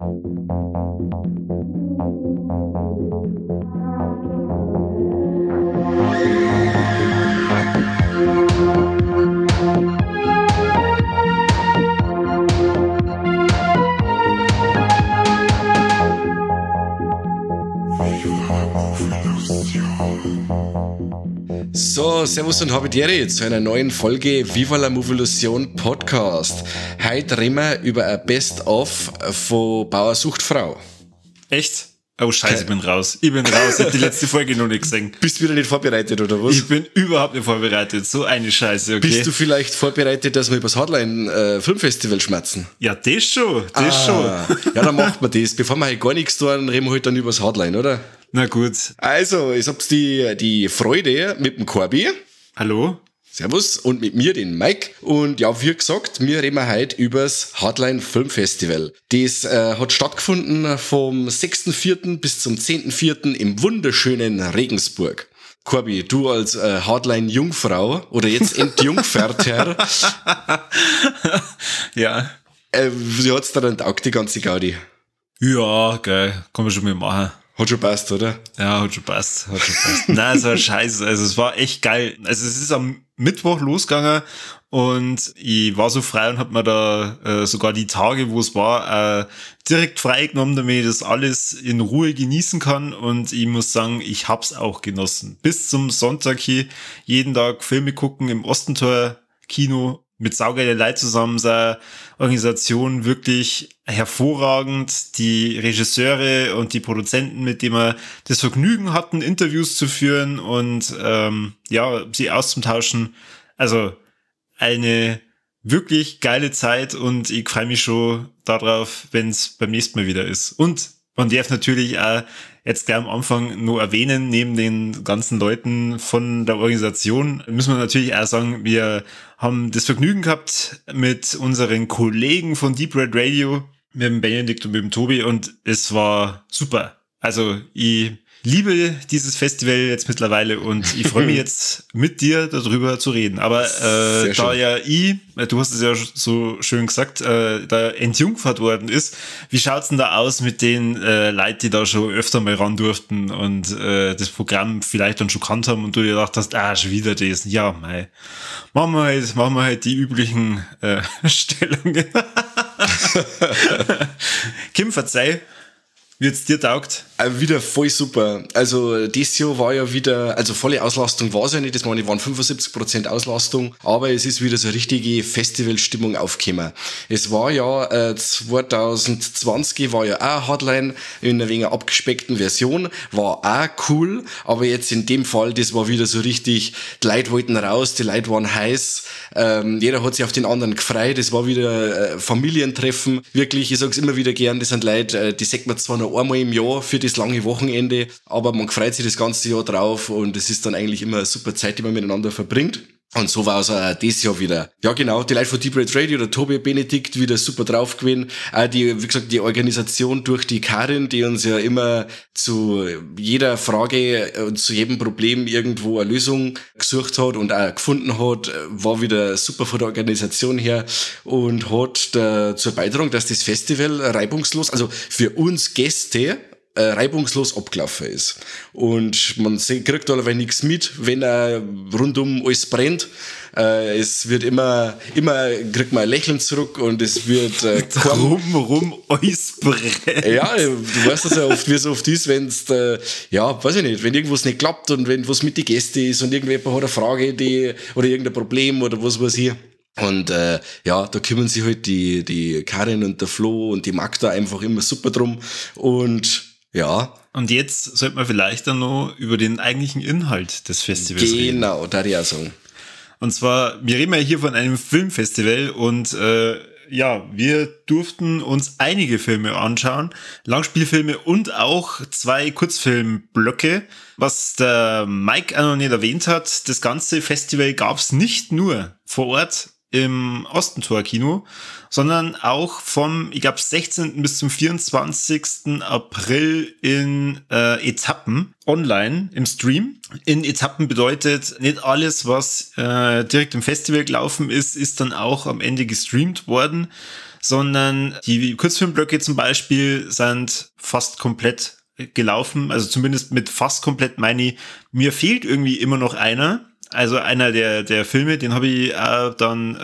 So, servus und habidere zu einer neuen Folge Viva la Movolution Podcast. Heute reden wir über ein Best-of von Bauer sucht Frau. Echt? Oh Scheiße, ich bin raus. Ich hab die letzte Folge noch nicht gesehen. Bist du wieder nicht vorbereitet, oder was? Ich bin überhaupt nicht vorbereitet. So eine Scheiße, okay. Bist du vielleicht vorbereitet, dass wir über das Hardline Filmfestival schmatzen? Ja, das schon. Ja, dann macht man das. Bevor wir halt gar nichts tun, reden wir halt dann über das Hardline, oder? Na gut. Also, ich hab's die Freude mit dem Corby. Hallo. Servus. Und mit mir, den Mike. Und ja, wie gesagt, wir reden heute übers Hardline Filmfestival. Das hat stattgefunden vom 6.4. bis zum 10.4. im wunderschönen Regensburg. Corby, du als Hardline-Jungfrau oder jetzt Entjungferter. Ja. Wie hat's dir dann taugt, die ganze Gaudi? Ja, geil. Kann man schon mal machen. Hat schon passt, oder? Ja, hat schon passt. Nein, es war scheiße. Also es war echt geil. Also es ist am Mittwoch losgegangen und ich war so frei und hab mir da sogar die Tage, wo es war, direkt freigenommen, damit ich das alles in Ruhe genießen kann. Und ich muss sagen, ich hab's auch genossen. Bis zum Sonntag hier jeden Tag Filme gucken im Ostentor Kino. Mit saugeile Leute zusammen, seine Organisation wirklich hervorragend, die Regisseure und die Produzenten, mit denen wir das Vergnügen hatten, Interviews zu führen und sie auszutauschen. Also eine wirklich geile Zeit und ich freue mich schon darauf, wenn es beim nächsten Mal wieder ist. Und man darf natürlich auch jetzt gleich am Anfang nur erwähnen, neben den ganzen Leuten von der Organisation, müssen wir natürlich auch sagen, wir haben das Vergnügen gehabt mit unseren Kollegen von Deep Red Radio, mit dem Benedikt und mit dem Tobi und es war super. Also ich liebe dieses Festival jetzt mittlerweile und ich freue mich jetzt mit dir darüber zu reden. Aber da ja du hast es ja so schön gesagt, da entjungfert worden ist, wie schaut's denn da aus mit den Leuten, die da schon öfter mal ran durften und das Programm vielleicht dann schon kannt haben und du dir gedacht hast, schon wieder das. Ja, mei. Machen wir halt die üblichen Stellungen. Kim, verzeih. Wie es dir taugt? Wieder voll super. Also das Jahr war ja wieder, also volle Auslastung war es ja nicht, das waren 75% Auslastung, aber es ist wieder so eine richtige Festivalstimmung aufgekommen. Es war ja 2020 war ja auch Hardline in einer wenig abgespeckten Version, war auch cool, aber jetzt in dem Fall, das war wieder so richtig, die Leute wollten raus, die Leute waren heiß, jeder hat sich auf den anderen gefreut, es war wieder Familientreffen, wirklich, ich sag's immer wieder gern, das sind Leute, die sagt man zwar noch einmal im Jahr für das lange Wochenende, aber man freut sich das ganze Jahr drauf und es ist dann eigentlich immer eine super Zeit, die man miteinander verbringt. Und so war es auch dieses Jahr wieder. Ja genau, die Leute von Deep Red Radio, der Tobi, Benedikt, wieder super drauf gewesen. Auch wie gesagt, die Organisation durch die Karin, die uns ja immer zu jeder Frage und zu jedem Problem irgendwo eine Lösung gesucht hat und auch gefunden hat, war wieder super von der Organisation her und hat dazu beigetragen, dass das Festival reibungslos, also für uns Gäste, reibungslos abgelaufen ist. Und man kriegt allerdings nichts mit, wenn rundum alles brennt. Es wird immer kriegt man ein Lächeln zurück und es wird rum alles brennt. Ja, du weißt das ja oft, wie es oft ist, wenn's weiß ich nicht, wenn irgendwas nicht klappt und wenn was mit den Gästen ist und irgendjemand hat eine Frage, oder irgendein Problem oder was weiß ich. Und da kümmern sich halt die Karin und der Flo und die Magda einfach immer super drum. Und ja. Und jetzt sollte man vielleicht dann noch über den eigentlichen Inhalt des Festivals reden. Genau, da ich auch sagen. Und zwar, wir reden ja hier von einem Filmfestival und wir durften uns einige Filme anschauen, Langspielfilme und auch 2 Kurzfilmblöcke. Was der Mike auch noch nicht erwähnt hat, das ganze Festival gab's nicht nur vor Ort im Ostentor-Kino, sondern auch vom, ich glaube, 16. bis zum 24. April in Etappen online im Stream. In Etappen bedeutet, nicht alles, was direkt im Festival gelaufen ist, ist dann auch am Ende gestreamt worden, sondern die Kurzfilmblöcke zum Beispiel sind fast komplett gelaufen. Also zumindest mit fast komplett meine ich, mir fehlt irgendwie immer noch einer. Also einer der Filme, den habe ich dann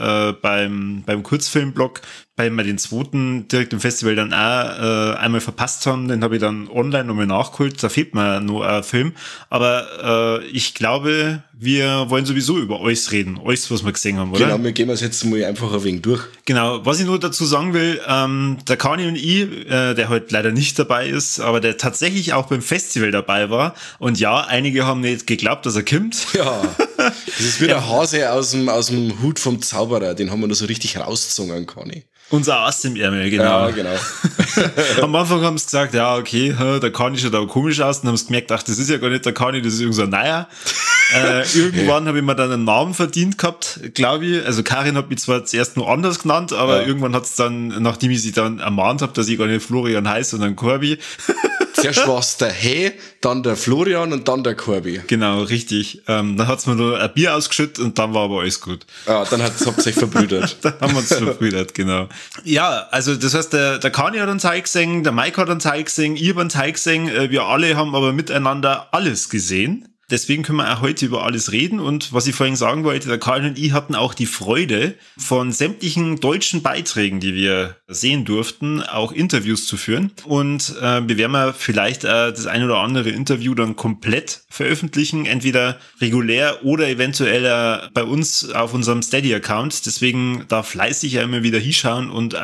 beim Kurzfilmblock, weil wir den zweiten direkt im Festival dann auch einmal verpasst haben, den habe ich dann online nochmal nachgeholt, da fehlt mir noch ein Film, aber ich glaube, wir wollen sowieso über alles reden, alles, was wir gesehen haben, oder? Genau, wir gehen es jetzt mal einfach ein wenig durch. Genau, was ich nur dazu sagen will, der Kani und ich, der heute leider nicht dabei ist, aber der tatsächlich auch beim Festival dabei war, und ja, einige haben nicht geglaubt, dass er kommt. Ja, das ist wie der Hase aus dem Hut vom Zauberer, den haben wir nur so richtig rausgezogen, Kani. Unser Ass im Ärmel, genau. Ja, genau. Am Anfang haben sie gesagt, ja, okay, der Kani schaut aber komisch aus, und haben sie gemerkt, ach, das ist ja gar nicht der Kani, das ist irgend so ein Neuer. Irgendwann habe ich mir dann einen Namen verdient gehabt, glaube ich. Also Karin hat mich zwar zuerst nur anders genannt, aber irgendwann hat es dann, nachdem ich sie dann ermahnt habe, dass ich gar nicht Florian heiße, sondern Corby. Zuerst war es der Hey, dann der Florian und dann der Corby. Genau, richtig. Dann hat's mir nur ein Bier ausgeschüttet und dann war aber alles gut. Ja, dann habt ihr euch verbrüdert. Dann haben wir uns verbrüdert, genau. Ja, also das heißt, der Kani hat einen Teil gesehen, der Mike hat einen Teil gesehen, ich habe einen Teil gesehen, wir alle haben aber miteinander alles gesehen. Deswegen können wir auch heute über alles reden, und was ich vorhin sagen wollte, der Karl und ich hatten auch die Freude, von sämtlichen deutschen Beiträgen, die wir sehen durften, auch Interviews zu führen, und wir werden mal vielleicht das ein oder andere Interview dann komplett veröffentlichen, entweder regulär oder eventuell bei uns auf unserem Steady-Account, deswegen da fleißig ja immer wieder hinschauen und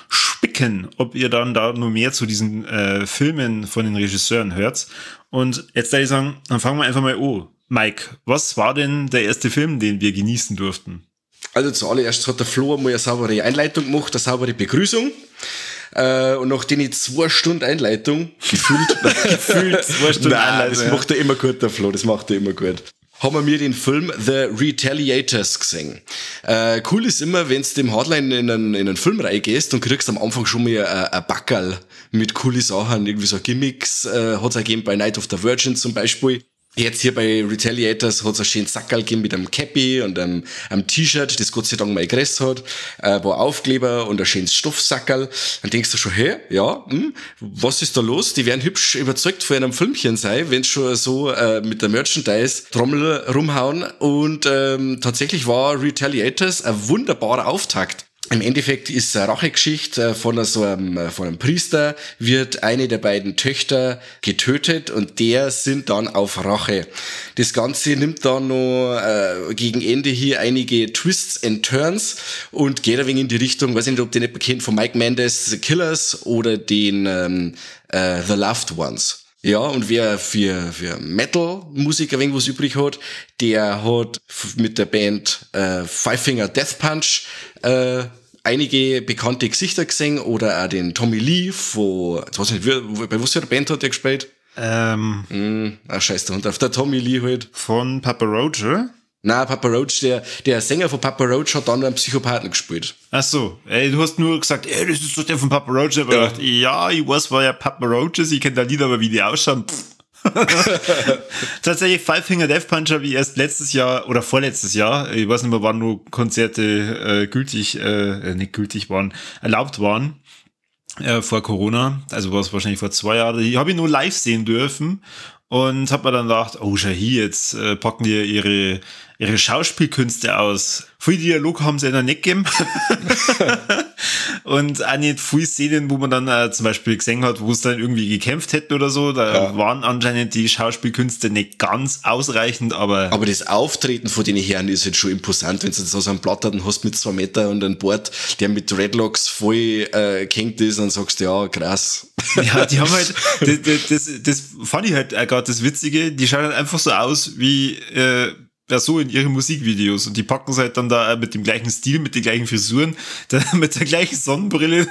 spicken, ob ihr dann da nur mehr zu diesen Filmen von den Regisseuren hört. Und jetzt würde ich sagen, dann fangen wir einfach mal an. Mike, was war denn der erste Film, den wir genießen durften? Also zuallererst hat der Flo mal eine saubere Einleitung gemacht, eine saubere Begrüßung. Und nachdem ich 2 Stunden Einleitung gefühlt 2 Stunden Einleitung. Das macht er immer gut, der Flo, das macht er immer gut. Haben wir den Film The Retaliators gesehen. Cool ist immer, wenn du dem Hardline in einen Film reingehst und kriegst am Anfang schon mal ein Backerl mit coole Sachen, irgendwie so Gimmicks, hat's auch gegeben bei Night of the Virgin zum Beispiel. Jetzt hier bei Retaliators hat's einen schönen Sackerl gegeben mit einem Cappy und einem T-Shirt, das Gott sei Dank mal Gress hat, ein paar Aufkleber und ein schönes Stoffsackerl. Dann denkst du schon, hey, ja, was ist da los? Die werden hübsch überzeugt von einem Filmchen sein, wenn schon so mit der Merchandise-Trommel rumhauen. Und tatsächlich war Retaliators ein wunderbarer Auftakt. Im Endeffekt ist eine Rachegeschichte von einem Priester, wird eine der beiden Töchter getötet und der sind dann auf Rache. Das Ganze nimmt dann noch gegen Ende hier einige Twists and Turns und geht ein wenig in die Richtung, weiß nicht, ob ihr nicht kennt, von Mike Mendes The Killers oder den The Loved Ones. Ja, und wer für Metal-Musik ein wenig was übrig hat, der hat mit der Band Five Finger Death Punch einige bekannte Gesichter gesehen, oder auch den Tommy Lee von, jetzt weiß ich nicht, bei was für einer Band hat der gespielt? Scheiß der Hund auf, der Tommy Lee halt. Von Papa Roach, oder? Nein, Papa Roach, der Sänger von Papa Roach hat dann einen Psychopathen gespielt. Ach so, du hast nur gesagt, das ist doch der von Papa Roach. Aber ich dachte, ja, ich weiß, wer ja Papa Roach ist, ich kenne da Lieder, aber wie die ausschauen, Tatsächlich Five Finger Death Punch habe ich erst letztes Jahr oder vorletztes Jahr, ich weiß nicht mehr, wann nur Konzerte nicht gültig waren, erlaubt waren, vor Corona, also war es wahrscheinlich vor 2 Jahren, die habe ich nur live sehen dürfen und habe mir dann gedacht, oh schau hier, jetzt packen die ihre Schauspielkünste aus. Viel Dialog haben sie ja noch nicht gegeben. Und auch nicht viele Szenen, wo man dann zum Beispiel gesehen hat, wo es dann irgendwie gekämpft hätten oder so. Da waren anscheinend die Schauspielkünste nicht ganz ausreichend, aber das Auftreten von den Herren ist jetzt schon imposant, wenn du jetzt so einen Platten hast mit 2 Meter und ein Board, der mit Dreadlocks voll gehängt ist, und sagst, ja, krass. Ja, die haben halt, das fand ich halt auch gerade das Witzige, die schauen halt einfach so aus wie so in ihren Musikvideos, und die packen es halt dann da mit dem gleichen Stil, mit den gleichen Frisuren, mit der gleichen Sonnenbrille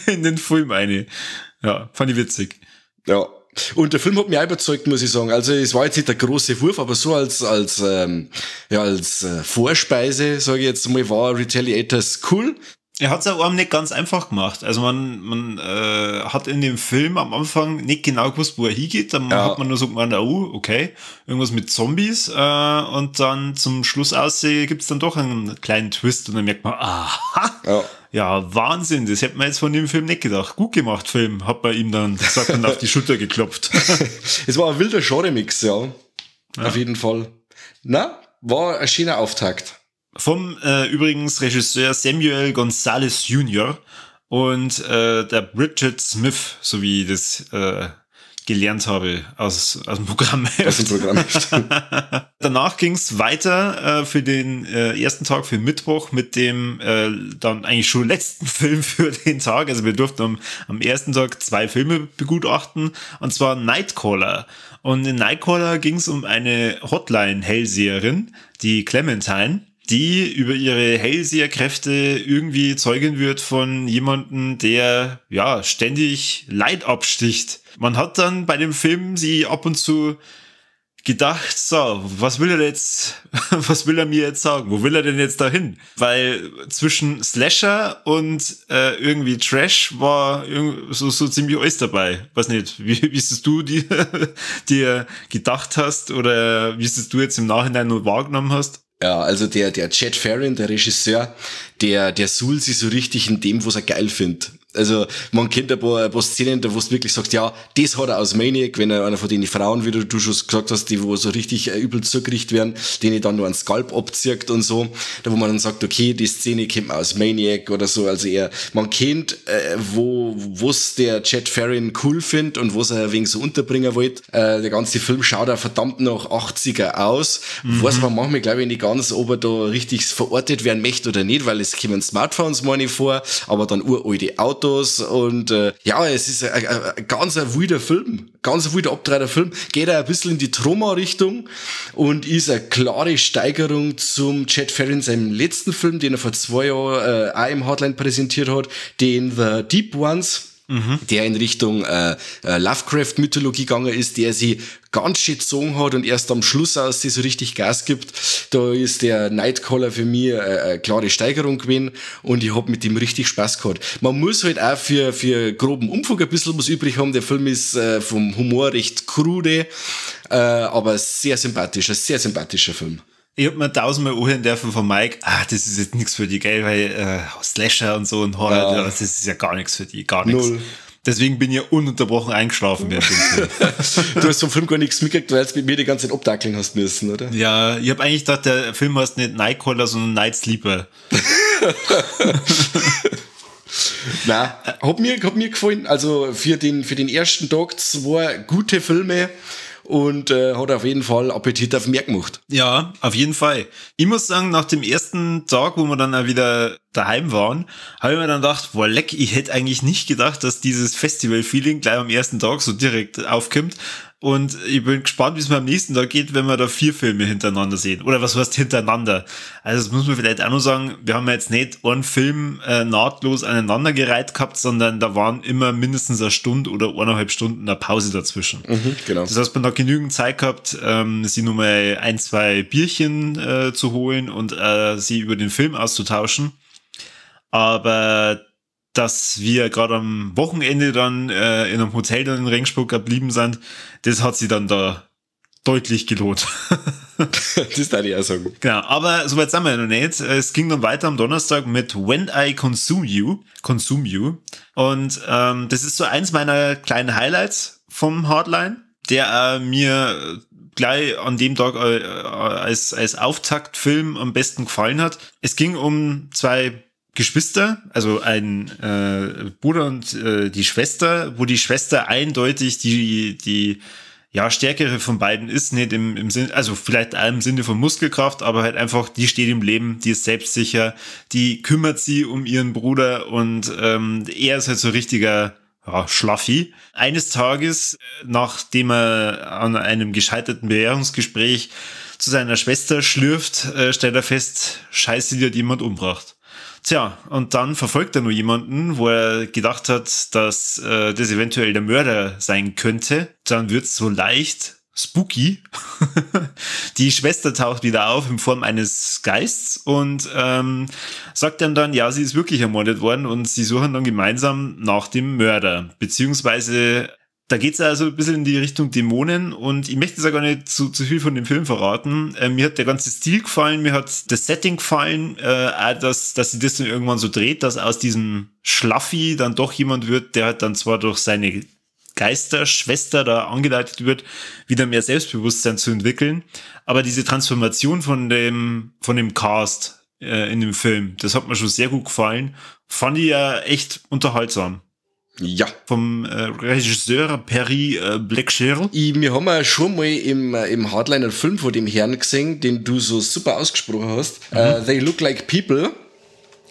in den Film eine. Ja, fand ich witzig. Ja. Und der Film hat mich auch überzeugt, muss ich sagen. Also es war jetzt nicht der große Wurf, aber so als Vorspeise, sage ich jetzt mal, war Retaliators cool. Er hat es auch nicht ganz einfach gemacht. Also man hat in dem Film am Anfang nicht genau gewusst, wo er hingeht. Dann hat man nur so gemeint, oh, okay, irgendwas mit Zombies. Und dann zum Schluss gibt es dann doch einen kleinen Twist und dann merkt man, aha, ja, Wahnsinn, das hätte man jetzt von dem Film nicht gedacht. Gut gemacht, Film, hat man ihm dann gesagt und auf die Schulter geklopft. Es war ein wilder Genre-Mix, ja. Auf jeden Fall. Na, war ein schöner Auftakt. Vom übrigens Regisseur Samuel Gonzalez Jr. und der Bridget Smith, so wie ich das gelernt habe aus dem Programm. Aus dem Programm. Danach ging's weiter für den ersten Tag, für Mittwoch, mit dem dann eigentlich schon letzten Film für den Tag. Also wir durften am ersten Tag 2 Filme begutachten, und zwar Nightcaller. Und in Nightcaller ging's um eine Hotline-Hellseherin, die Clementine, die über ihre Hellseherkräfte irgendwie Zeugin wird von jemandem, der ja ständig Leid absticht. Man hat dann bei dem Film sie ab und zu gedacht, so, was will er mir jetzt sagen? Wo will er denn jetzt dahin? Weil zwischen Slasher und irgendwie Trash war so ziemlich alles dabei. Weiß nicht, wie ist es du dir gedacht hast oder wie ist es du jetzt im Nachhinein noch wahrgenommen hast? Ja, also der Chad Ferrin, der Regisseur, der suhlt sich so richtig in dem, was er geil findet. Also man kennt ein paar Szenen, da wo du wirklich sagst, ja, das hat er aus Maniac, wenn er einer von den Frauen, wie du schon gesagt hast, die wo so richtig übel zugerichtet werden, denen dann nur einen Skalp abzieht und so, da wo man dann sagt, okay, die Szene kennt man aus Maniac oder so, also man kennt, wo's der Chad Ferrin cool findet und was er wegen so unterbringen wollte. Der ganze Film schaut auch verdammt nach 80er aus, weiß man manchmal, glaube ich, nicht ganz, ob er da richtig verortet werden möchte oder nicht, weil es kommen Smartphones, meine ich, vor, aber dann uralte Autos und es ist ein ganz wilder Film, ganz ein wilder abtreiter Film, geht auch ein bisschen in die Trauma-Richtung und ist eine klare Steigerung zum Chad Ferrin, seinem letzten Film, den er vor 2 Jahren auch im Hardline präsentiert hat, den The Deep Ones, der in Richtung Lovecraft-Mythologie gegangen ist, der sie ganz schön gezogen hat und erst am Schluss aus sie so richtig Gas gibt. Da ist der Nightcaller für mich eine klare Steigerung gewesen und ich hab mit dem richtig Spaß gehabt. Man muss halt auch für groben Umfang ein bisschen was übrig haben. Der Film ist vom Humor recht krude, aber ein sehr sympathischer Film. Ich hab mir 1000-mal anhören dürfen von Mike, das ist jetzt nichts für die, gell, weil Slasher und so und Horror, das ist ja gar nichts für die, gar nichts. Null. Deswegen bin ich ununterbrochen eingeschlafen während dem Film. Du hast vom Film gar nichts mitgekriegt, weil du mit mir die ganze Zeit abdackeln hast müssen, oder? Ja, ich hab eigentlich gedacht, der Film heißt nicht Nightcaller, sondern Night Sleeper. Nein, hat mir gefallen. Also für den ersten Tag 2 gute Filme. Und hat auf jeden Fall Appetit auf mehr gemacht. Ja, auf jeden Fall. Ich muss sagen, nach dem ersten Tag, wo wir dann auch wieder daheim waren, habe ich mir dann gedacht, boah, leck, ich hätte eigentlich nicht gedacht, dass dieses Festival-Feeling gleich am ersten Tag so direkt aufkommt. Und ich bin gespannt, wie es mir am nächsten Tag geht, wenn wir da 4 Filme hintereinander sehen. Oder was heißt hintereinander? Also das muss man vielleicht auch noch sagen, wir haben jetzt nicht einen Film nahtlos aneinandergereiht gehabt, sondern da waren immer mindestens 1 Stunde oder 1,5 Stunden eine Pause dazwischen. Genau. Das heißt, man hat genügend Zeit gehabt, sie nur mal 1, 2 Bierchen zu holen und sie über den Film auszutauschen. Aber dass wir gerade am Wochenende dann in einem Hotel dann in Regensburg geblieben sind, das hat sich dann da deutlich gelohnt. Das darf ich auch sagen. Genau, aber soweit sind wir ja noch nicht. Es ging dann weiter am Donnerstag mit When I Consume You. Und das ist so eins meiner kleinen Highlights vom Hardline, der mir gleich an dem Tag als Auftaktfilm am besten gefallen hat. Es ging um 2 Geschwister, also ein Bruder und die Schwester, wo die Schwester eindeutig die stärkere von beiden ist, nicht im Sinne, also vielleicht auch im Sinne von Muskelkraft, aber halt einfach, die steht im Leben, die ist selbstsicher, die kümmert sie um ihren Bruder und er ist halt so richtiger Schlaffi. Eines Tages, nachdem er an einem gescheiterten Bewährungsgespräch zu seiner Schwester schlürft, stellt er fest, scheiße, die hat jemand umgebracht. Tja, und dann verfolgt er nur jemanden, wo er gedacht hat, dass das eventuell der Mörder sein könnte. Dann wird's so leicht, spooky. Die Schwester taucht wieder auf in Form eines Geists und sagt dann, ja, sie ist wirklich ermordet worden und sie suchen dann gemeinsam nach dem Mörder. Beziehungsweise, da geht's also ein bisschen in die Richtung Dämonen und ich möchte jetzt auch gar nicht zu viel von dem Film verraten. Mir hat der ganze Stil gefallen, mir hat das Setting gefallen, auch dass sie das dann irgendwann so dreht, dass aus diesem Schlaffi dann doch jemand wird, der halt dann zwar durch seine Geisterschwester da angeleitet wird, wieder mehr Selbstbewusstsein zu entwickeln. Aber diese Transformation von dem Cast in dem Film, das hat mir schon sehr gut gefallen. Fand ich ja echt unterhaltsam. Ja. Vom Regisseur Perry Blackshear. Wir haben ja schon mal im Hardliner Film von dem Herrn gesehen, den du so super ausgesprochen hast. They Look Like People.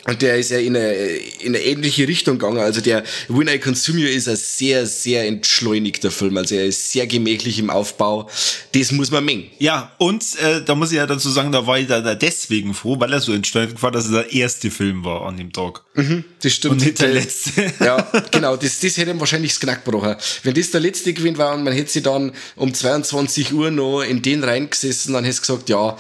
Und der ist ja in eine ähnliche Richtung gegangen. Also der When I Consume You ist ein sehr, sehr entschleunigter Film. Also er ist sehr gemächlich im Aufbau. Das muss man mengen. Ja, und da muss ich ja dazu sagen, da war ich da deswegen froh, weil er so entschleunigt war, dass es der erste Film war an dem Tag. Das stimmt. Und nicht der letzte. Ja, genau. Das hätte ihm wahrscheinlich das Knack gebrochen. Wenn das der letzte gewesen war und man hätte sich dann um 22 Uhr noch in den reingesessen, dann hätte es gesagt, ja,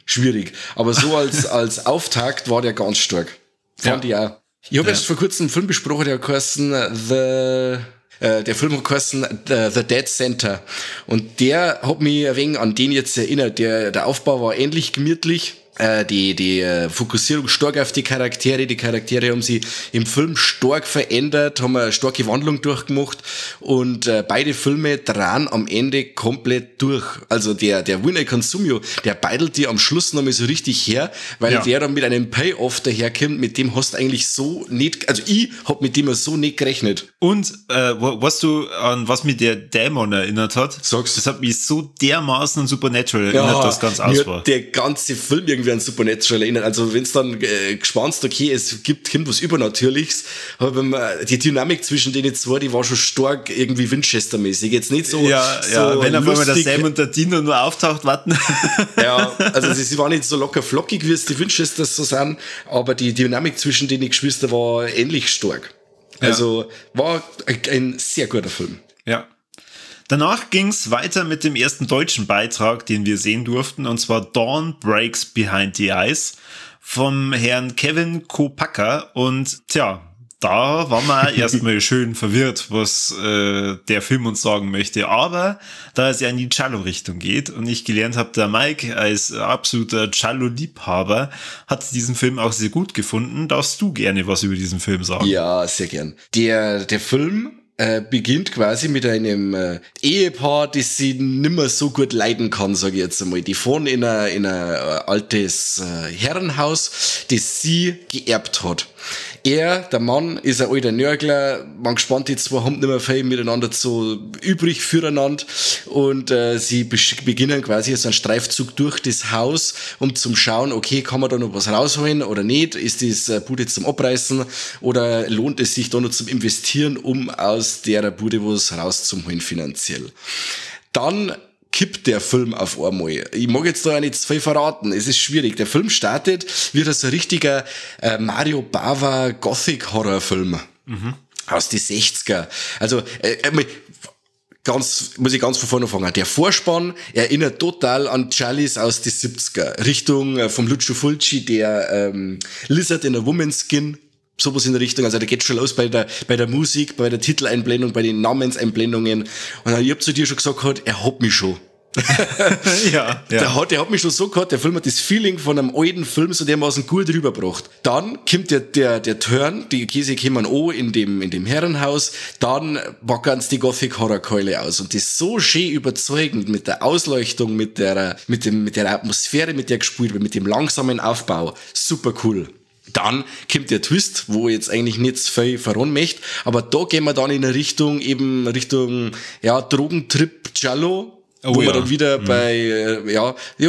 schwierig. Aber so als Auftakt war der ganz stark. Fand ich auch. Ich habe erst vor kurzem einen Film besprochen, der geheißen der Film hat geheißen The Dead Center. Und der hat mich ein wenig an den jetzt erinnert. Der Aufbau war ähnlich gemütlich. Die Fokussierung stark auf die Charaktere. Die Charaktere haben sich im Film stark verändert, haben eine starke Wandlung durchgemacht und beide Filme drehen am Ende komplett durch. Also der When I Consume You, der beidelt die am Schluss nochmal so richtig her, weil der dann mit einem Payoff daherkommt, mit dem hast du eigentlich so nicht, also ich hab mit dem so nicht gerechnet. Und was du an was mich der Dämon erinnert hat, Sagst. das hat mich so dermaßen an Supernatural erinnert, dass ganz aus war. Der ganze Film irgendwie an Supernatural erinnert. Also wenn es dann gespannt, okay, es gibt was Übernatürliches, aber die Dynamik zwischen denen zwei, die war schon stark irgendwie Winchester-mäßig. Jetzt nicht so so wenn auf einmal der Sam und der Dino nur auftaucht, warten. Ja, also sie waren nicht so locker flockig, wie es die Winchesters so sind, aber die Dynamik zwischen den Geschwistern war ähnlich stark. Also war ein sehr guter Film. Ja. Danach ging's weiter mit dem ersten deutschen Beitrag, den wir sehen durften, und zwar Dawn Breaks Behind the Eyes vom Herrn Kevin Kopacka. Und tja, da waren wir erstmal schön verwirrt, was der Film uns sagen möchte. Aber da es ja in die Cello-Richtung geht und ich gelernt habe, der Mike als absoluter Cello-Liebhaber hat diesen Film auch sehr gut gefunden. Darfst du gerne was über diesen Film sagen? Ja, sehr gern. Der Film beginnt quasi mit einem Ehepaar, das sie nimmer so gut leiden kann, sage ich jetzt einmal. Die fahren in ein altes Herrenhaus, das sie geerbt hat. Der Mann, ist ein alter Nörgler, man gespannt, die zwei haben nicht mehr viel miteinander so übrig füreinander und sie beginnen quasi so einen Streifzug durch das Haus, um zum schauen, okay, kann man da noch was rausholen oder nicht, ist das Bude zum Abreißen oder lohnt es sich da noch zum Investieren, um aus der Bude was rauszuholen finanziell. Dann kippt der Film auf einmal. Ich mag jetzt da ja nicht zu viel verraten. Es ist schwierig. Der Film startet wie so ein richtiger Mario Bava Gothic Horrorfilm. Aus die 60er. Also, muss ich ganz von vorne anfangen. Der Vorspann erinnert total an Charlies aus die 70er. Richtung vom Lucio Fulci, der Lizard in a Woman's Skin. Sowas in der Richtung, also da geht schon los bei der Musik, bei der Titeleinblendung, bei den Namenseinblendungen. Und ich hab zu dir schon gesagt, er hat mich schon. Ja. Der hat mich schon so gehabt, der Film hat das Feeling von einem alten Film so dermaßen gut rübergebracht. Dann kommt der Turn, die Käse kommen an in dem Herrenhaus, dann packen sie die Gothic-Horror-Keule aus. Und das ist so schön überzeugend mit der Ausleuchtung, mit der Atmosphäre, mit der gespielt wird, mit dem langsamen Aufbau. Super cool. Dann kommt der Twist, wo ich jetzt eigentlich nicht so viel verraten möchte, aber da gehen wir dann in eine Richtung, Drogentrip Giallo, wo wir dann wieder bei,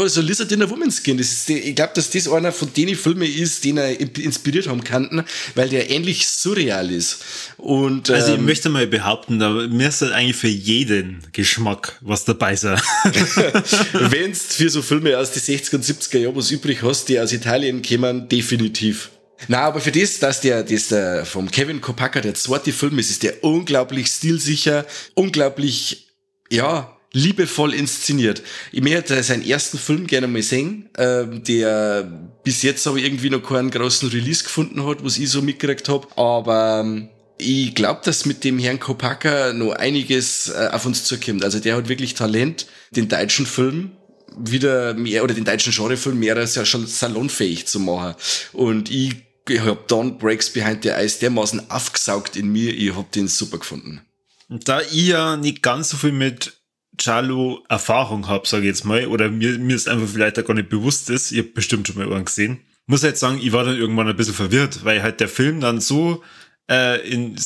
so Lizard in a Woman's Skin. Ich glaube, dass das einer von den Filmen ist, den er inspiriert haben könnten, weil der ähnlich surreal ist. Und, also ich möchte mal behaupten, da müsste eigentlich für jeden Geschmack was dabei sein. Wenn du für so Filme aus den 60er und 70er Jahren was übrig hast, die aus Italien kommen, definitiv. Na, aber für das, dass der vom Kevin Kopacka der zweite Film ist der unglaublich stilsicher, unglaublich, liebevoll inszeniert. Ich möchte seinen ersten Film gerne mal sehen, der bis jetzt aber irgendwie noch keinen großen Release gefunden hat, was ich so mitgekriegt habe. Aber ich glaube, dass mit dem Herrn Kopacka noch einiges auf uns zukommt. Also der hat wirklich Talent, den deutschen Film wieder mehr, oder den deutschen Genrefilm mehr als ja schon salonfähig zu machen. Und ich hab Dawn Breaks Behind the Eyes dermaßen aufgesaugt in mir, ich hab den super gefunden. Da ich ja nicht ganz so viel mit Giallo Erfahrung habe, sage ich jetzt mal, oder mir ist einfach vielleicht auch gar nicht bewusst ist, ich habe bestimmt schon mal einen gesehen, muss halt sagen, ich war dann irgendwann ein bisschen verwirrt, weil halt der Film dann so in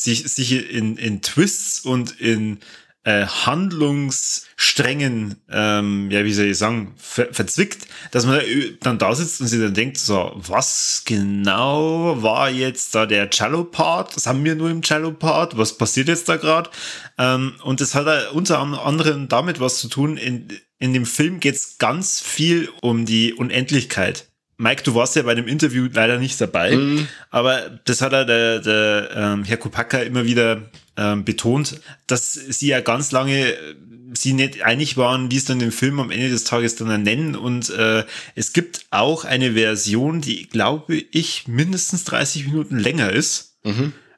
Twists und in Handlungssträngen, wie soll ich sagen, verzwickt, dass man dann da sitzt und sich dann denkt, so, was genau war jetzt da der Cello-Part? Das haben wir nur im Cello-Part. Was passiert jetzt da gerade? Und das hat unter anderem damit was zu tun. In dem Film geht's ganz viel um die Unendlichkeit. Mike, du warst ja bei dem Interview leider nicht dabei, aber das hat der Herr Kopacka immer wieder betont, dass sie ja ganz lange sie nicht einig waren, wie es dann den Film am Ende des Tages dann nennen, und es gibt auch eine Version, die, glaube ich, mindestens 30 Minuten länger ist.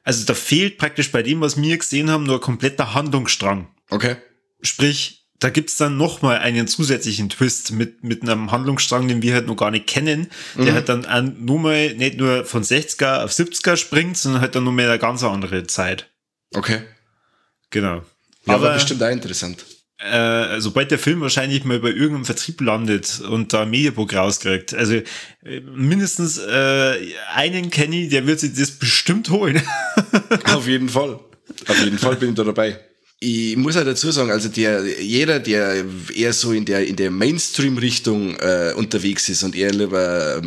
Also da fehlt praktisch bei dem, was wir gesehen haben, nur ein kompletter Handlungsstrang. Okay. Sprich, da gibt's dann nochmal einen zusätzlichen Twist mit einem Handlungsstrang, den wir halt noch gar nicht kennen, der halt dann nur mal nicht nur von 60er auf 70er springt, sondern halt dann nur mehr eine ganz andere Zeit. Okay. Genau. Ja, aber bestimmt auch interessant. Sobald der Film wahrscheinlich mal bei irgendeinem Vertrieb landet und da ein Mediabook rauskriegt, also mindestens einen kenne ich, der wird sich das bestimmt holen. Auf jeden Fall. Auf jeden Fall bin ich da dabei. Ich muss auch dazu sagen, also jeder, der eher so in der Mainstream-Richtung unterwegs ist und eher lieber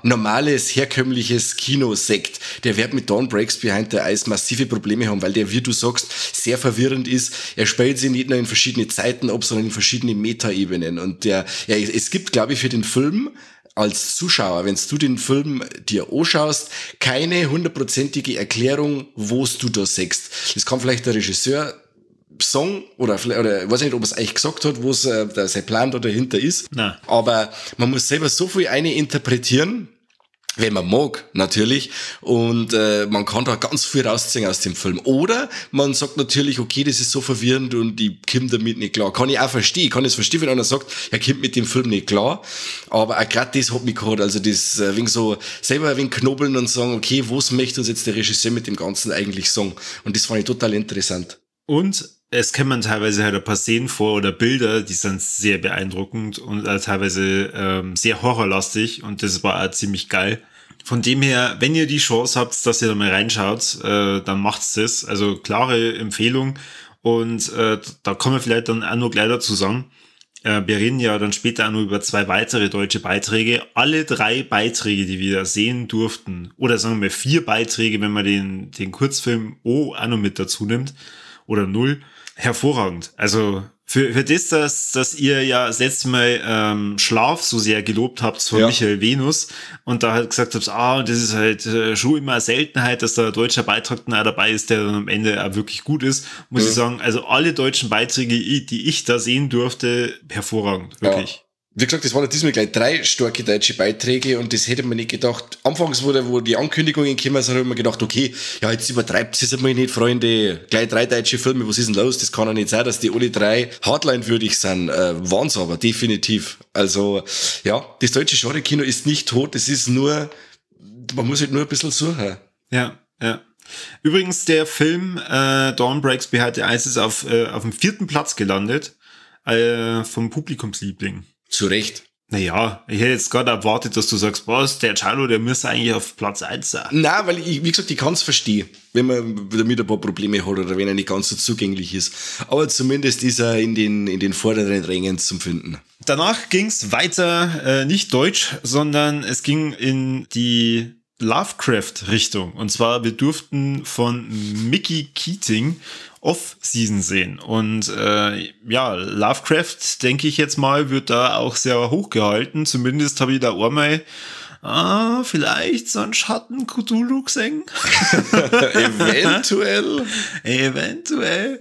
normales, herkömmliches Kino sagt, der wird mit Dawn Breaks Behind the Eyes massive Probleme haben, weil der, wie du sagst, sehr verwirrend ist. Er spielt sich nicht nur in verschiedene Zeiten ab, sondern in verschiedene Meta-Ebenen. Und es gibt, glaube ich, für den Film als Zuschauer, wenn du den Film dir anschaust, keine 100%ige Erklärung, wo's du da siehst. Das kann vielleicht der Regisseur sagen, oder ich weiß nicht, ob er es eigentlich gesagt hat, wo sein Plan da dahinter ist. Nein. Aber man muss selber so viel interpretieren, wenn man mag, natürlich. Und man kann da ganz viel rausziehen aus dem Film. Oder man sagt natürlich, okay, das ist so verwirrend und ich komme damit nicht klar. Kann ich auch verstehen. Ich kann es verstehen, wenn einer sagt, er kommt mit dem Film nicht klar. Aber auch gerade das hat mich gehabt. Also das wegen so selber ein wenig knobeln und sagen, okay, was möchte uns jetzt der Regisseur mit dem Ganzen eigentlich sagen? Und das fand ich total interessant. Und es kommen teilweise halt ein paar Szenen vor oder Bilder, die sind sehr beeindruckend und teilweise sehr horrorlastig, und das war auch ziemlich geil. Von dem her, wenn ihr die Chance habt, dass ihr da mal reinschaut, dann macht's das. Also klare Empfehlung, und da kann man vielleicht dann auch noch gleich dazu sagen, wir reden ja dann später auch noch über 2 weitere deutsche Beiträge. Alle 3 Beiträge, die wir sehen durften, oder sagen wir 4 Beiträge, wenn man den Kurzfilm auch noch mit dazu nimmt, oder 0, hervorragend. Also für das, dass ihr ja das letzte Mal Schlaf so sehr gelobt habt von Michael Venus und da halt gesagt habt, und das ist halt schon immer eine Seltenheit, dass da ein deutscher Beitrag dann auch dabei ist, der dann am Ende auch wirklich gut ist, muss ich sagen. Also alle deutschen Beiträge, die ich da sehen durfte, hervorragend, wirklich. Ja. Wie gesagt, das waren diesmal gleich 3 starke deutsche Beiträge und das hätte man nicht gedacht. Anfangs, wo die Ankündigungen kamen, habe ich mir gedacht, okay, ja, jetzt übertreibt es einmal nicht, Freunde. Gleich 3 deutsche Filme, was ist denn los? Das kann ja nicht sein, dass die alle 3 Hardline-würdig sind. Waren's aber, definitiv. Also, ja, das deutsche Genre-Kino ist nicht tot, es ist nur, man muss halt nur ein bisschen suchen. Ja. Übrigens, der Film Dawn Breaks Behind the Eyes ist auf dem 4. Platz gelandet, vom Publikumsliebling. Zu Recht. Naja, ich hätte jetzt gerade erwartet, dass du sagst, was, der Giallo, der müsste eigentlich auf Platz 1 sein. Nein, weil wie gesagt, ich kann es verstehen, wenn man damit ein paar Probleme hat oder wenn er nicht ganz so zugänglich ist. Aber zumindest ist er in den vorderen Rängen zum Finden. Danach ging's weiter, nicht deutsch, sondern es ging in die Lovecraft-Richtung. Und zwar, wir durften von Mickey Keating Off-Season sehen. Und Lovecraft, denke ich jetzt mal, wird da auch sehr hoch gehalten. Zumindest habe ich da einmal vielleicht so einen Schatten Cthulhu gesehen. Eventuell.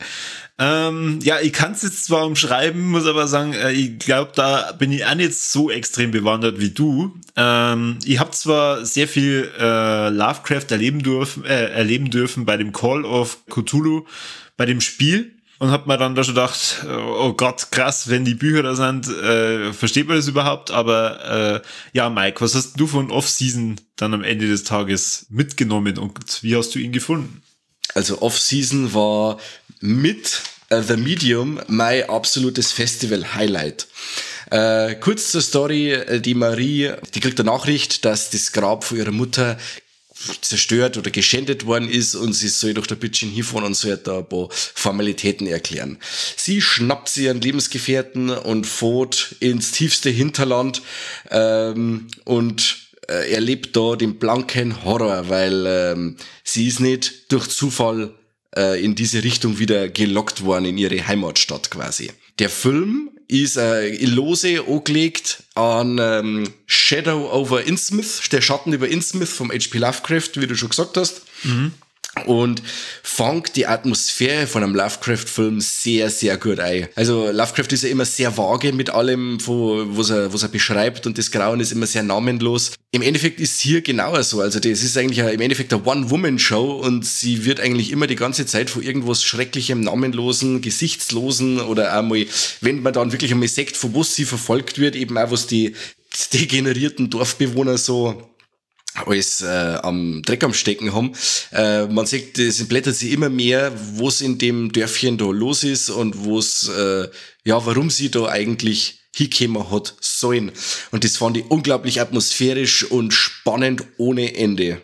Ja, ich kann es jetzt zwar umschreiben, muss aber sagen, ich glaube, da bin ich auch nicht so extrem bewandert wie du. Ich habe zwar sehr viel Lovecraft erleben dürfen bei dem Call of Cthulhu, bei dem Spiel, und habe mir dann da schon gedacht, oh Gott, krass, wenn die Bücher da sind, versteht man das überhaupt? Aber ja, Mike, was hast du von Off-Season dann am Ende des Tages mitgenommen und wie hast du ihn gefunden? Also Off-Season war mit The Medium mein absolutes Festival-Highlight. Kurz zur Story, die Marie, die kriegt eine Nachricht, dass das Grab von ihrer Mutter zerstört oder geschändet worden ist und sie soll durch der Bitchen hinfahren und soll da ein paar Formalitäten erklären. Sie schnappt sich ihren Lebensgefährten und fährt ins tiefste Hinterland und erlebt da den blanken Horror, weil sie ist nicht durch Zufall in diese Richtung wieder gelockt worden in ihre Heimatstadt quasi. Der Film ist lose angelegt an Shadow over Innsmouth, der Schatten über Innsmouth vom H.P. Lovecraft, wie du schon gesagt hast. Mhm. Und fängt die Atmosphäre von einem Lovecraft-Film sehr, sehr gut ein. Also Lovecraft ist ja immer sehr vage mit allem, was er beschreibt, und das Grauen ist immer sehr namenlos. Im Endeffekt ist hier genauer so. Also das ist eigentlich im Endeffekt eine One-Woman-Show und sie wird eigentlich immer die ganze Zeit von irgendwas Schrecklichem, Namenlosen, Gesichtslosen oder einmal, wenn man dann wirklich einmal sagt, von was sie verfolgt wird, eben auch was die degenerierten Dorfbewohner so alles am Dreck am Stecken haben. Man sieht, es blättert sich immer mehr, was in dem Dörfchen da los ist und warum sie da eigentlich hingekommen hat sollen. Und das fand ich unglaublich atmosphärisch und spannend ohne Ende.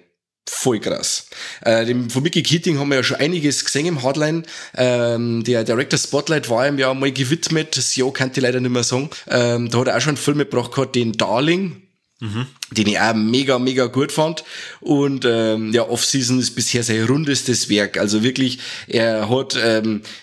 Voll krass. Von Mickey Keating haben wir ja schon einiges gesehen im Hardline. Der Director Spotlight war ihm ja mal gewidmet. Das Jahr kann ich leider nicht mehr sagen. Da hat er auch schon einen Film mitgebracht gehabt, den Darling. Mhm. Den ich auch mega, mega gut fand. Und Off-Season ist bisher sein rundestes Werk. Also wirklich, er hat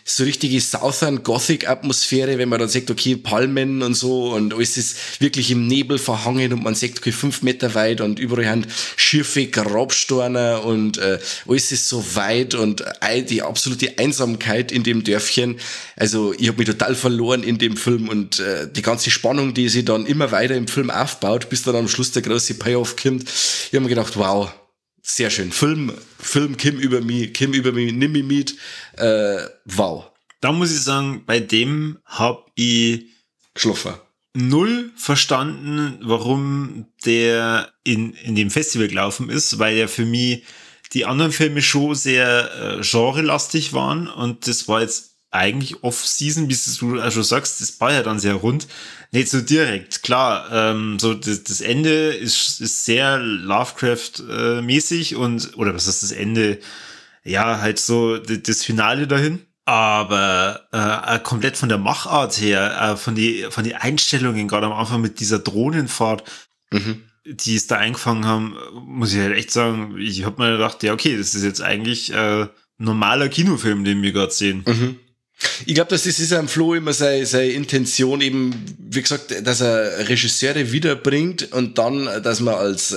so richtige Southern Gothic Atmosphäre, wenn man dann sagt, okay, Palmen und so, und alles ist wirklich im Nebel verhangen und man sagt, okay, 5 Meter weit und überall haben schiefe Grabsteine und alles ist so weit und die absolute Einsamkeit in dem Dörfchen. Also ich habe mich total verloren in dem Film und die ganze Spannung, die sich dann immer weiter im Film aufbaut, bis dann am Schluss der große Payoff kommt. Ich habe mir gedacht, wow, sehr schön. Film, Kim über mich, nimm mich mit. Wow. Da muss ich sagen, bei dem habe ich geschlafen. Null verstanden, warum der in dem Festival gelaufen ist, weil ja für mich die anderen Filme schon sehr genrelastig waren und das war jetzt eigentlich Off-Season, wie du auch schon sagst, das war ja dann sehr rund. Nicht so direkt, klar, so das Ende ist sehr Lovecraft-mäßig oder was ist das Ende? Ja, halt so das Finale dahin. Aber komplett von der Machart her, von die Einstellungen, gerade am Anfang mit dieser Drohnenfahrt, die es da eingefangen haben, muss ich halt echt sagen, ich hab mir gedacht, ja okay, das ist jetzt eigentlich normaler Kinofilm, den wir gerade sehen. Mhm. Ich glaube, dass das ist am Flo immer seine Intention eben, wie gesagt, dass er Regisseure wiederbringt und dann, dass man als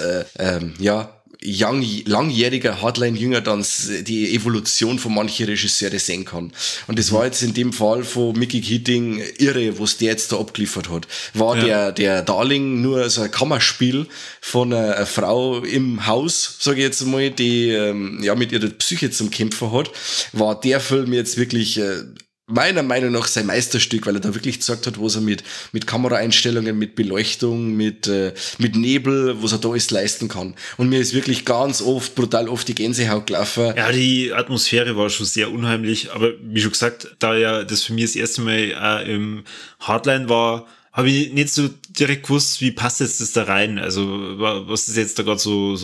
langjähriger Hardline-Jünger dann die Evolution von manchen Regisseure sehen kann. Und das war jetzt in dem Fall von Mickey Keating irre, was der jetzt da abgeliefert hat. War der Darling nur so ein Kammerspiel von einer Frau im Haus, sage ich jetzt mal, die mit ihrer Psyche zum Kämpfen hat, war der Film jetzt wirklich meiner Meinung nach sein Meisterstück, weil er da wirklich gezeigt hat, was er mit Kameraeinstellungen, mit Beleuchtung, mit Nebel, was er da alles leisten kann. Und mir ist wirklich brutal oft die Gänsehaut gelaufen. Ja, die Atmosphäre war schon sehr unheimlich, aber wie schon gesagt, da ja das für mich das erste Mal im Hardline war, habe ich nicht so direkt gewusst, wie passt jetzt das da rein? Also, was ist jetzt da gerade so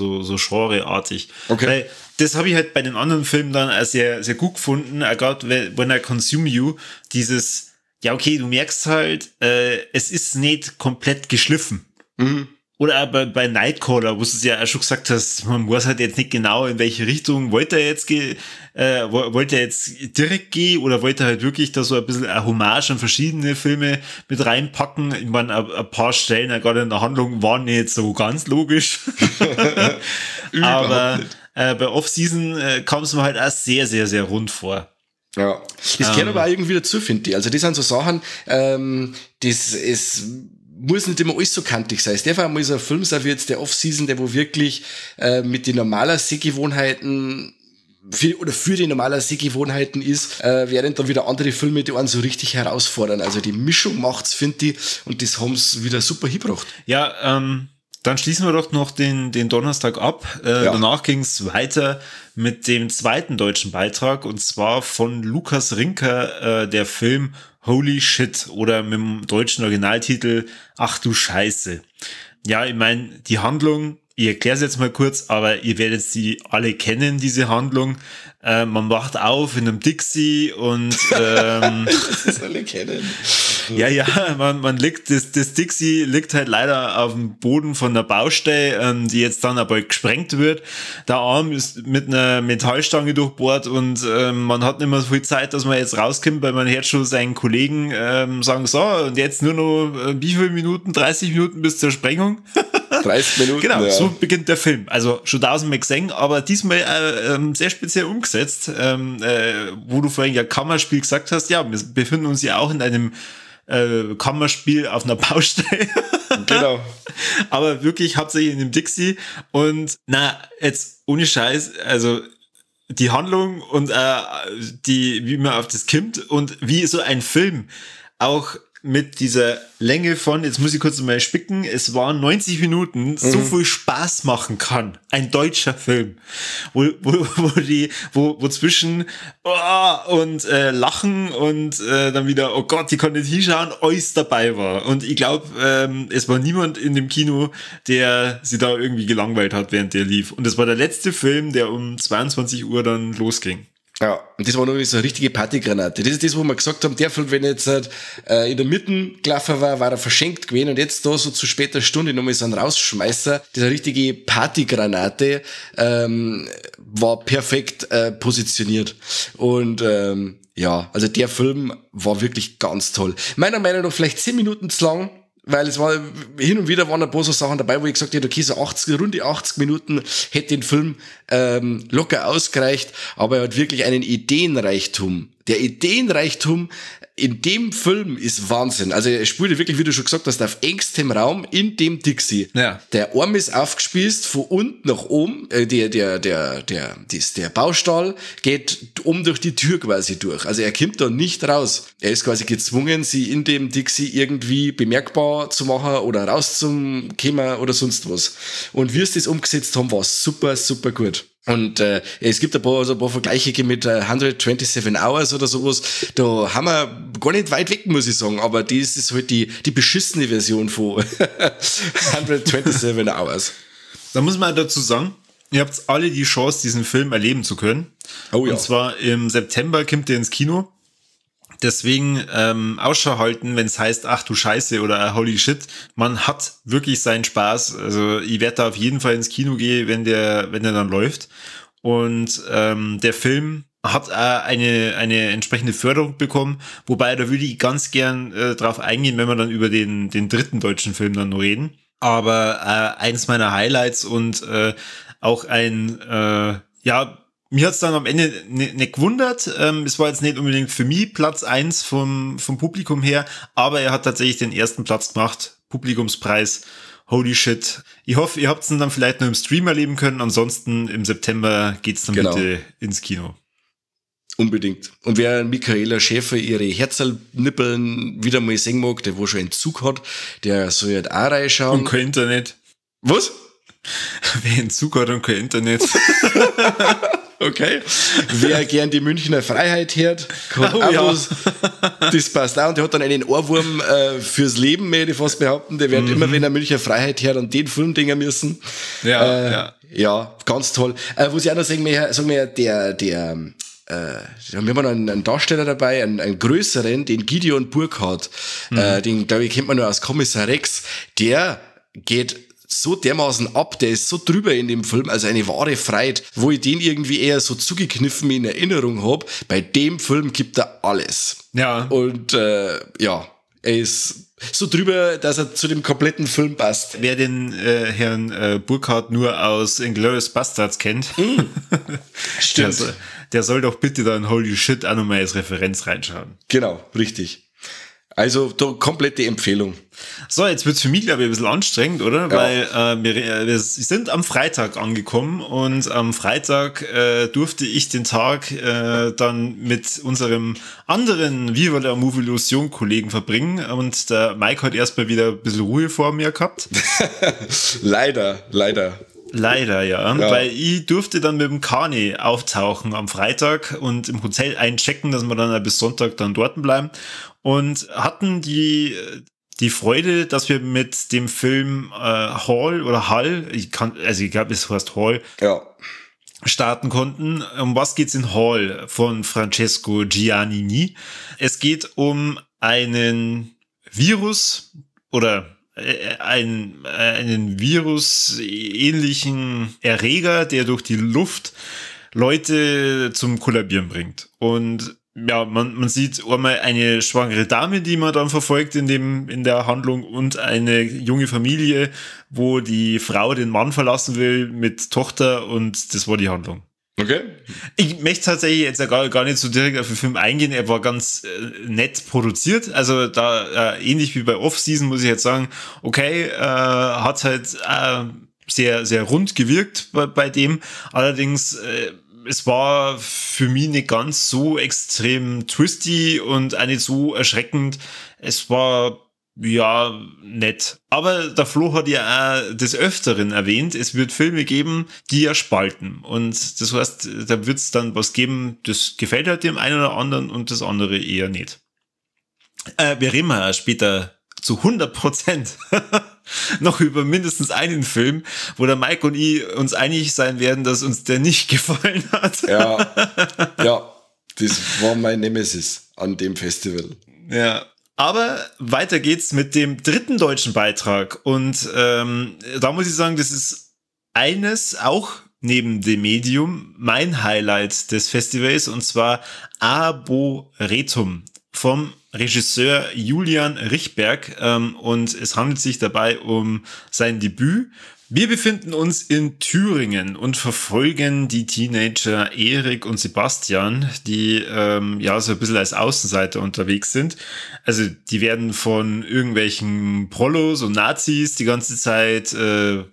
genreartig? Okay. Weil das habe ich halt bei den anderen Filmen dann auch sehr, sehr gut gefunden. Gerade When I Consume You, dieses, ja okay, du merkst halt, es ist nicht komplett geschliffen. Mhm. Oder aber bei Nightcrawler, wo du es ja auch schon gesagt hast, man weiß halt jetzt nicht genau, in welche Richtung wollte er jetzt direkt gehen oder wollte er halt wirklich da so ein bisschen eine Hommage an verschiedene Filme mit reinpacken. Ich meine, ein paar Stellen, gerade in der Handlung, waren nicht so ganz logisch. Aber bei Off-Season kam es mir halt auch sehr, sehr, sehr rund vor. Ja, das gehört aber auch irgendwie dazu, finde ich. Also das sind so Sachen, es muss nicht immer alles so kantig sein. Es darf auch mal so ein Film sein wie jetzt der Off-Season, der wo wirklich mit den normalen Sehgewohnheiten für die normalen Sehgewohnheiten ist, während dann wieder andere Filme, die einen so richtig herausfordern. Also die Mischung macht's, finde ich, und das haben's wieder super hingebracht. Ja, dann schließen wir doch noch den Donnerstag ab. Danach ging's weiter mit dem zweiten deutschen Beitrag, und zwar von Lukas Rinker, der Film Holy Shit, oder mit dem deutschen Originaltitel Ach du Scheiße. Ja, ich meine, die Handlung, ich erkläre es jetzt mal kurz, aber ihr werdet sie alle kennen, diese Handlung. Man wacht auf in einem Dixie und das alle kennen. Ja, man liegt, das Dixie liegt halt leider auf dem Boden von der Baustelle, die jetzt dann aber gesprengt wird. Der Arm ist mit einer Metallstange durchbohrt und man hat nicht mehr so viel Zeit, dass man jetzt rauskommt, weil man hört schon seinen Kollegen sagen, so, und jetzt nur noch wie viele Minuten? 30 Minuten bis zur Sprengung? 30 Minuten. Genau, ja. So beginnt der Film. Also schon tausendmal gesehen, aber diesmal sehr speziell umgesetzt, wo du vorhin ja Kammerspiel gesagt hast. Ja, wir befinden uns ja auch in einem Kammerspiel auf einer Baustelle. Genau. Aber wirklich hauptsächlich in dem Dixie. Und jetzt ohne Scheiß, also die Handlung und wie man auf das kommt und wie so ein Film auch mit dieser Länge von, jetzt muss ich kurz mal spicken, es waren 90 Minuten, so viel Spaß machen kann. Ein deutscher Film. Wo zwischen und Lachen und dann wieder, oh Gott, ich kann nicht hinschauen, alles dabei war. Und ich glaube, es war niemand in dem Kino, der sich da irgendwie gelangweilt hat, während der lief. Und es war der letzte Film, der um 22 Uhr dann losging. Ja, und das war noch so eine richtige Partygranate. Das ist das, wo wir gesagt haben, der Film, wenn jetzt in der Mitte gelaufen war er verschenkt gewesen, und jetzt da so zu später Stunde nochmal so ein Rausschmeißer. Das ist eine richtige Partygranate, war perfekt positioniert. Und ja, also der Film war wirklich ganz toll. Meiner Meinung nach vielleicht 10 Minuten zu lang, weil es war, hin und wieder waren ein paar so Sachen dabei, wo ich gesagt hätte, okay, so runde 80 Minuten hätte den Film locker ausgereicht, aber er hat wirklich einen Ideenreichtum. Der Ideenreichtum in dem Film ist Wahnsinn. Also er spielte wirklich, wie du schon gesagt hast, auf engstem Raum in dem Dixie. Ja. Der Arm ist aufgespießt, von unten nach oben. Der Baustall geht durch die Tür quasi durch. Also er kommt da nicht raus. Er ist quasi gezwungen, sie in dem Dixie irgendwie bemerkbar zu machen oder rauszukommen oder sonst was. Und wie sie das umgesetzt haben, war es super, super gut. Und es gibt ein paar Vergleiche mit 127 Hours oder sowas. Da haben wir gar nicht weit weg, muss ich sagen. Aber das ist halt die beschissene Version von 127 Hours. Da muss man dazu sagen, ihr habt alle die Chance, diesen Film erleben zu können. Oh ja. Und zwar im September kommt der ins Kino. Deswegen Ausschau halten, wenn es heißt, ach du Scheiße oder holy shit. Man hat wirklich seinen Spaß. Also ich werde da auf jeden Fall ins Kino gehen, wenn der dann läuft. Und der Film hat eine entsprechende Förderung bekommen. Wobei, da würde ich ganz gern drauf eingehen, wenn wir dann über den dritten deutschen Film dann noch reden. Aber eins meiner Highlights und auch mir hat's dann am Ende nicht gewundert. Es war jetzt nicht unbedingt für mich Platz 1 vom Publikum her, aber er hat tatsächlich den ersten Platz gemacht. Publikumspreis. Holy shit. Ich hoffe, ihr habt's dann vielleicht noch im Stream erleben können. Ansonsten im September geht's dann bitte ins Kino. Unbedingt. Und wer Michaela Schäfer ihre Herzlnippeln wieder mal sehen mag, der wo schon einen Zug hat, der soll halt auch reinschauen. Und kein Internet. Was? Wer einen Zug hat und kein Internet. Okay. Wer gern die Münchner Freiheit hört, das passt auch. Und der hat dann einen Ohrwurm fürs Leben, möchte ich fast behaupten. Der wird immer, wenn er Münchner Freiheit hört, an den Film denken müssen. Ja, ganz toll. Was ich auch noch sagen wir haben noch einen Darsteller dabei, einen größeren, den Gideon Burkhardt. Den, glaube ich, kennt man nur aus Kommissar Rex. Der geht so dermaßen ab, der ist so drüber in dem Film, also eine wahre Freude, wo ich den irgendwie eher so zugekniffen in Erinnerung habe. Bei dem Film gibt er alles. Ja. Und er ist so drüber, dass er zu dem kompletten Film passt. Wer den Herrn Burkhardt nur aus Inglourious Basterds kennt, Stimmt. der soll doch bitte dann Holy Shit auch nochmal als Referenz reinschauen. Genau, richtig. Also komplette Empfehlung. So, jetzt wird's für mich, glaube ich, ein bisschen anstrengend, oder? Ja. Weil wir sind am Freitag angekommen und am Freitag durfte ich den Tag dann mit unserem anderen Viva la Movie Illusion Kollegen verbringen und der Mike hat erstmal wieder ein bisschen Ruhe vor mir gehabt. Leider. Leider, ja. Weil ich durfte dann mit dem Kani auftauchen am Freitag und im Hotel einchecken, dass wir dann bis Sonntag dann dort bleiben und hatten die Freude, dass wir mit dem Film Hall, ich glaube, es heißt Hall, starten konnten. Um was geht's in Hall von Francesco Giannini? Es geht um einen Virus oder einen virusähnlichen Erreger, der durch die Luft Leute zum Kollabieren bringt. Und ja, man sieht einmal eine schwangere Dame, die man dann verfolgt in der Handlung und eine junge Familie, wo die Frau den Mann verlassen will mit Tochter und das war die Handlung. Okay. Ich möchte tatsächlich jetzt gar nicht so direkt auf den Film eingehen. Er war ganz nett produziert. Also da ähnlich wie bei Off-Season muss ich jetzt sagen, okay, hat halt sehr, sehr rund gewirkt bei dem. Allerdings, es war für mich nicht ganz so extrem twisty und auch nicht so erschreckend. Es war ja nett. Aber der Flo hat ja auch des Öfteren erwähnt, es wird Filme geben, die ja spalten. Und das heißt, da wird es dann was geben, das gefällt halt dem einen oder anderen und das andere eher nicht. Wir reden ja später zu 100% noch über mindestens einen Film, wo der Mike und ich uns einig sein werden, dass uns der nicht gefallen hat. Ja, das war mein Nemesis an dem Festival. Ja. Aber weiter geht's mit dem dritten deutschen Beitrag. Und da muss ich sagen, das ist eines auch neben dem Medium mein Highlight des Festivals, und zwar Arboretum vom Regisseur Julian Richberg. Und es handelt sich dabei um sein Debüt. Wir befinden uns in Thüringen und verfolgen die Teenager Erik und Sebastian, die so ein bisschen als Außenseiter unterwegs sind. Also die werden von irgendwelchen Prollos und Nazis die ganze Zeit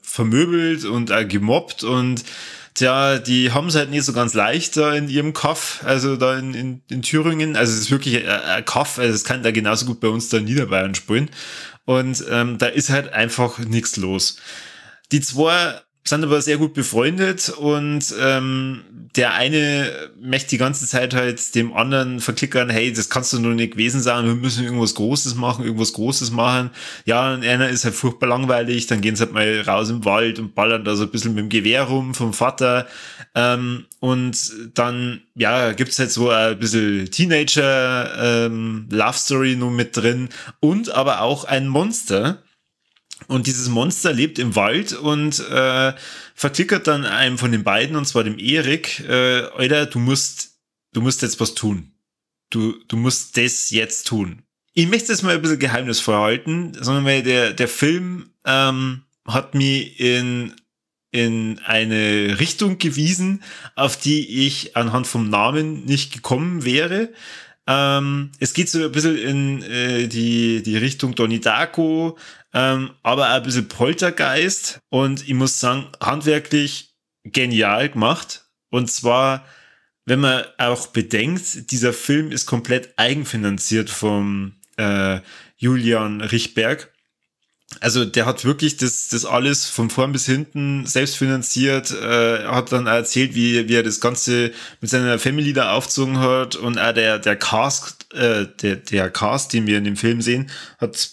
vermöbelt und gemobbt und tja, die haben es halt nicht so ganz leicht da in ihrem Kaff, also da in Thüringen. Also es ist wirklich ein Kaff, also es kann da genauso gut bei uns da in Niederbayern spielen. Und da ist halt einfach nichts los. Die zwei sind aber sehr gut befreundet und der eine möchte die ganze Zeit halt dem anderen verklickern, hey, das kannst du nur nicht gewesen sein, wir müssen irgendwas Großes machen. Ja, und einer ist halt furchtbar langweilig, dann gehen sie halt mal raus im Wald und ballern da so ein bisschen mit dem Gewehr rum vom Vater. Und dann, ja, gibt's halt so ein bisschen Teenager Love Story nur mit drin und aber auch ein Monster. Und dieses Monster lebt im Wald und verklickert dann einem von den beiden, und zwar dem Erik, Alter, du musst jetzt was tun. Du musst das jetzt tun. Ich möchte das mal ein bisschen geheimnisvoll halten, sondern weil der Film hat mich in eine Richtung gewiesen, auf die ich anhand vom Namen nicht gekommen wäre. Es geht so ein bisschen in die Richtung Donnie Darko, aber auch ein bisschen Poltergeist, und ich muss sagen, handwerklich genial gemacht. Und zwar, wenn man auch bedenkt, dieser Film ist komplett eigenfinanziert vom Julian Richberg. Also der hat wirklich das alles von vorn bis hinten selbst finanziert, hat dann erzählt, wie er das Ganze mit seiner Family da aufgezogen hat, und auch der Cast, der Cast, den wir in dem Film sehen, hat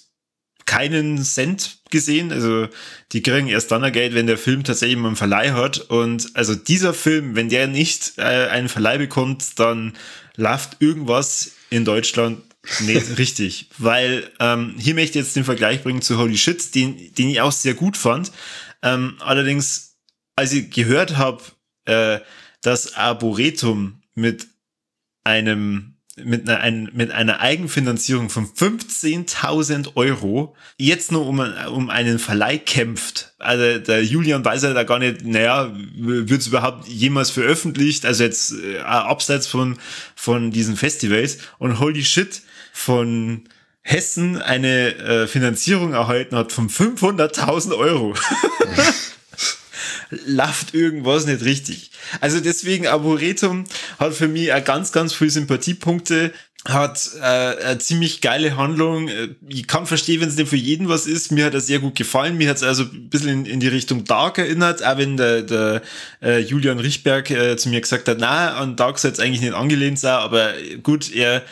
keinen Cent gesehen. Also die kriegen erst dann ein Geld, wenn der Film tatsächlich mal einen Verleih hat. Und also dieser Film, wenn der nicht einen Verleih bekommt, dann läuft irgendwas in Deutschland nicht richtig. Weil hier möchte ich jetzt den Vergleich bringen zu Holy Shit, den ich auch sehr gut fand. Allerdings, als ich gehört habe, dass Arboretum mit einem mit einer Eigenfinanzierung von 15.000 Euro jetzt nur um einen Verleih kämpft. Also der Julian weiß ja da gar nicht, wird es überhaupt jemals veröffentlicht, also jetzt abseits von diesen Festivals, und holy shit, von Hessen eine Finanzierung erhalten hat von 500.000 Euro. Läuft irgendwas nicht richtig. Also deswegen, Arboretum hat für mich auch ganz, ganz viele Sympathiepunkte, hat eine ziemlich geile Handlung. Ich kann verstehen, wenn es nicht für jeden was ist. Mir hat er sehr gut gefallen. Mir hat es also ein bisschen in die Richtung Dark erinnert, auch wenn der Julian Richtberg zu mir gesagt hat, na, an Dark soll es eigentlich nicht angelehnt sein, aber gut, er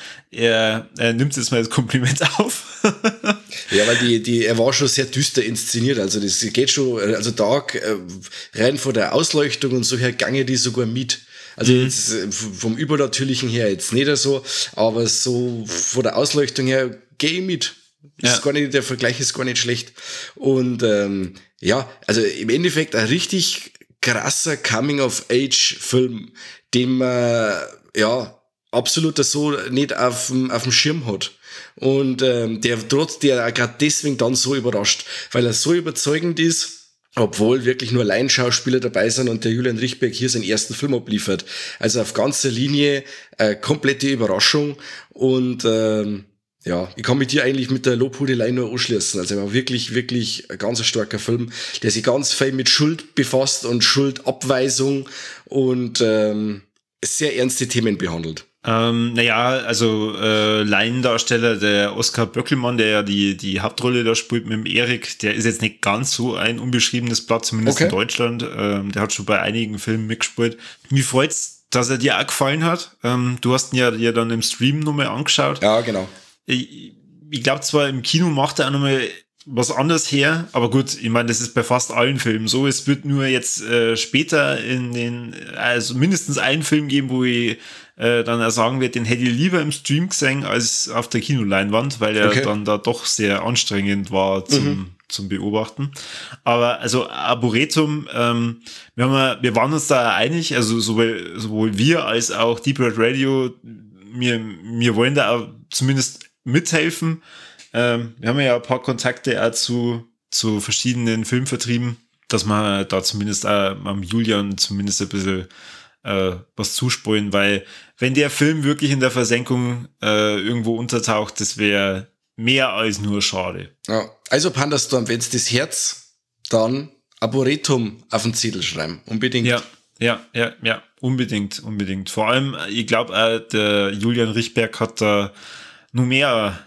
nimmt es jetzt mal als Kompliment auf. Ja, weil er war schon sehr düster inszeniert, also das geht schon, also Dark, rein von der Ausleuchtung und so her gange die sogar mit. Also jetzt vom Übernatürlichen her jetzt nicht so, aber so von der Ausleuchtung her gehe ich mit. Ist gar nicht, der Vergleich ist gar nicht schlecht. Und also im Endeffekt ein richtig krasser Coming-of-Age-Film, den man absolut so nicht auf dem Schirm hat. Und der gerade deswegen dann so überrascht, weil er so überzeugend ist, obwohl wirklich nur Laienschauspieler dabei sind und der Julian Richtberg hier seinen ersten Film abliefert. Also auf ganzer Linie komplette Überraschung und ich kann mit dir eigentlich mit der Lobhudelei nur anschließen. Also er war wirklich, wirklich ein ganz starker Film, der sich ganz viel mit Schuld befasst und Schuldabweisung und sehr ernste Themen behandelt. Laiendarsteller, der Oskar Böckelmann, der ja die Hauptrolle da spielt mit dem Erik, der ist jetzt nicht ganz so ein unbeschriebenes Blatt, zumindest in Deutschland. Der hat schon bei einigen Filmen mitgespielt. Mich freut's, dass er dir auch gefallen hat. Du hast ihn ja dann im Stream nochmal angeschaut. Ja, genau. Ich glaube zwar, im Kino macht er auch nochmal was anderes her, aber gut, ich meine, das ist bei fast allen Filmen so. Es wird nur jetzt später also mindestens einen Film geben, wo ich dann auch sagen werde, den hätte ich lieber im Stream gesehen als auf der Kinoleinwand, weil er dann da doch sehr anstrengend war zum Beobachten. Aber also Arboretum, wir waren uns da einig, also sowohl wir als auch Deep Red Radio, wir wollen da auch zumindest mithelfen. Wir haben ja ein paar Kontakte auch zu verschiedenen Filmvertrieben, dass man da zumindest auch am Julian zumindest ein bisschen was zuspulen, weil wenn der Film wirklich in der Versenkung irgendwo untertaucht, das wäre mehr als nur schade. Ja, also Pandastorm, wenn's das Herz, dann Arboretum auf den Zettel schreiben. Unbedingt. Ja, unbedingt. Vor allem, ich glaube, der Julian Richtberg hat da nur mehr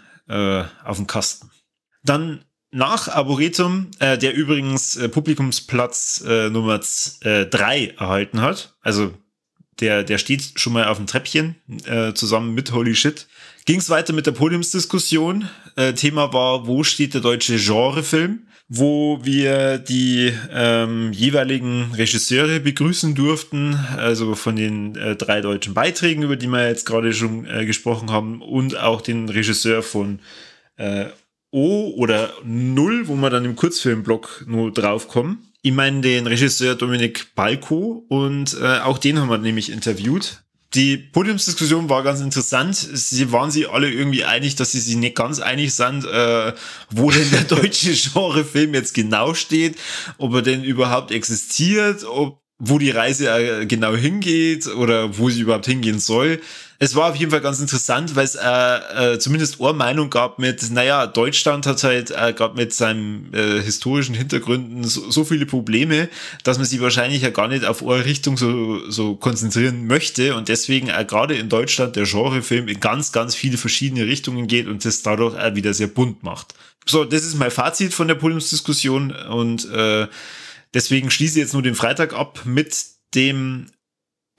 auf dem Kasten. Dann nach Arboretum, der übrigens Publikumsplatz Nummer 3 erhalten hat, also der steht schon mal auf dem Treppchen, zusammen mit Holy Shit. Ging es weiter mit der Podiumsdiskussion. Thema war, wo steht der deutsche Genrefilm? Wo wir die jeweiligen Regisseure begrüßen durften, also von den 3 deutschen Beiträgen, über die wir jetzt gerade schon gesprochen haben, und auch den Regisseur von O oder Null, wo wir dann im Kurzfilmblock nur draufkommen. Ich meine den Regisseur Dominik Balko, und auch den haben wir nämlich interviewt. Die Podiumsdiskussion war ganz interessant. Sie waren sich alle irgendwie einig, dass sie sich nicht ganz einig sind, wo denn der deutsche Genrefilm jetzt genau steht, ob er denn überhaupt existiert, wo die Reise genau hingeht oder wo sie überhaupt hingehen soll. Es war auf jeden Fall ganz interessant, weil es zumindest eine Meinung gab mit, Deutschland hat halt gerade mit seinen historischen Hintergründen so viele Probleme, dass man sich wahrscheinlich ja gar nicht auf eine Richtung so konzentrieren möchte, und deswegen gerade in Deutschland der Genrefilm in ganz, ganz viele verschiedene Richtungen geht und das dadurch auch wieder sehr bunt macht. So, das ist mein Fazit von der Podiumsdiskussion, und deswegen schließe ich jetzt nur den Freitag ab mit dem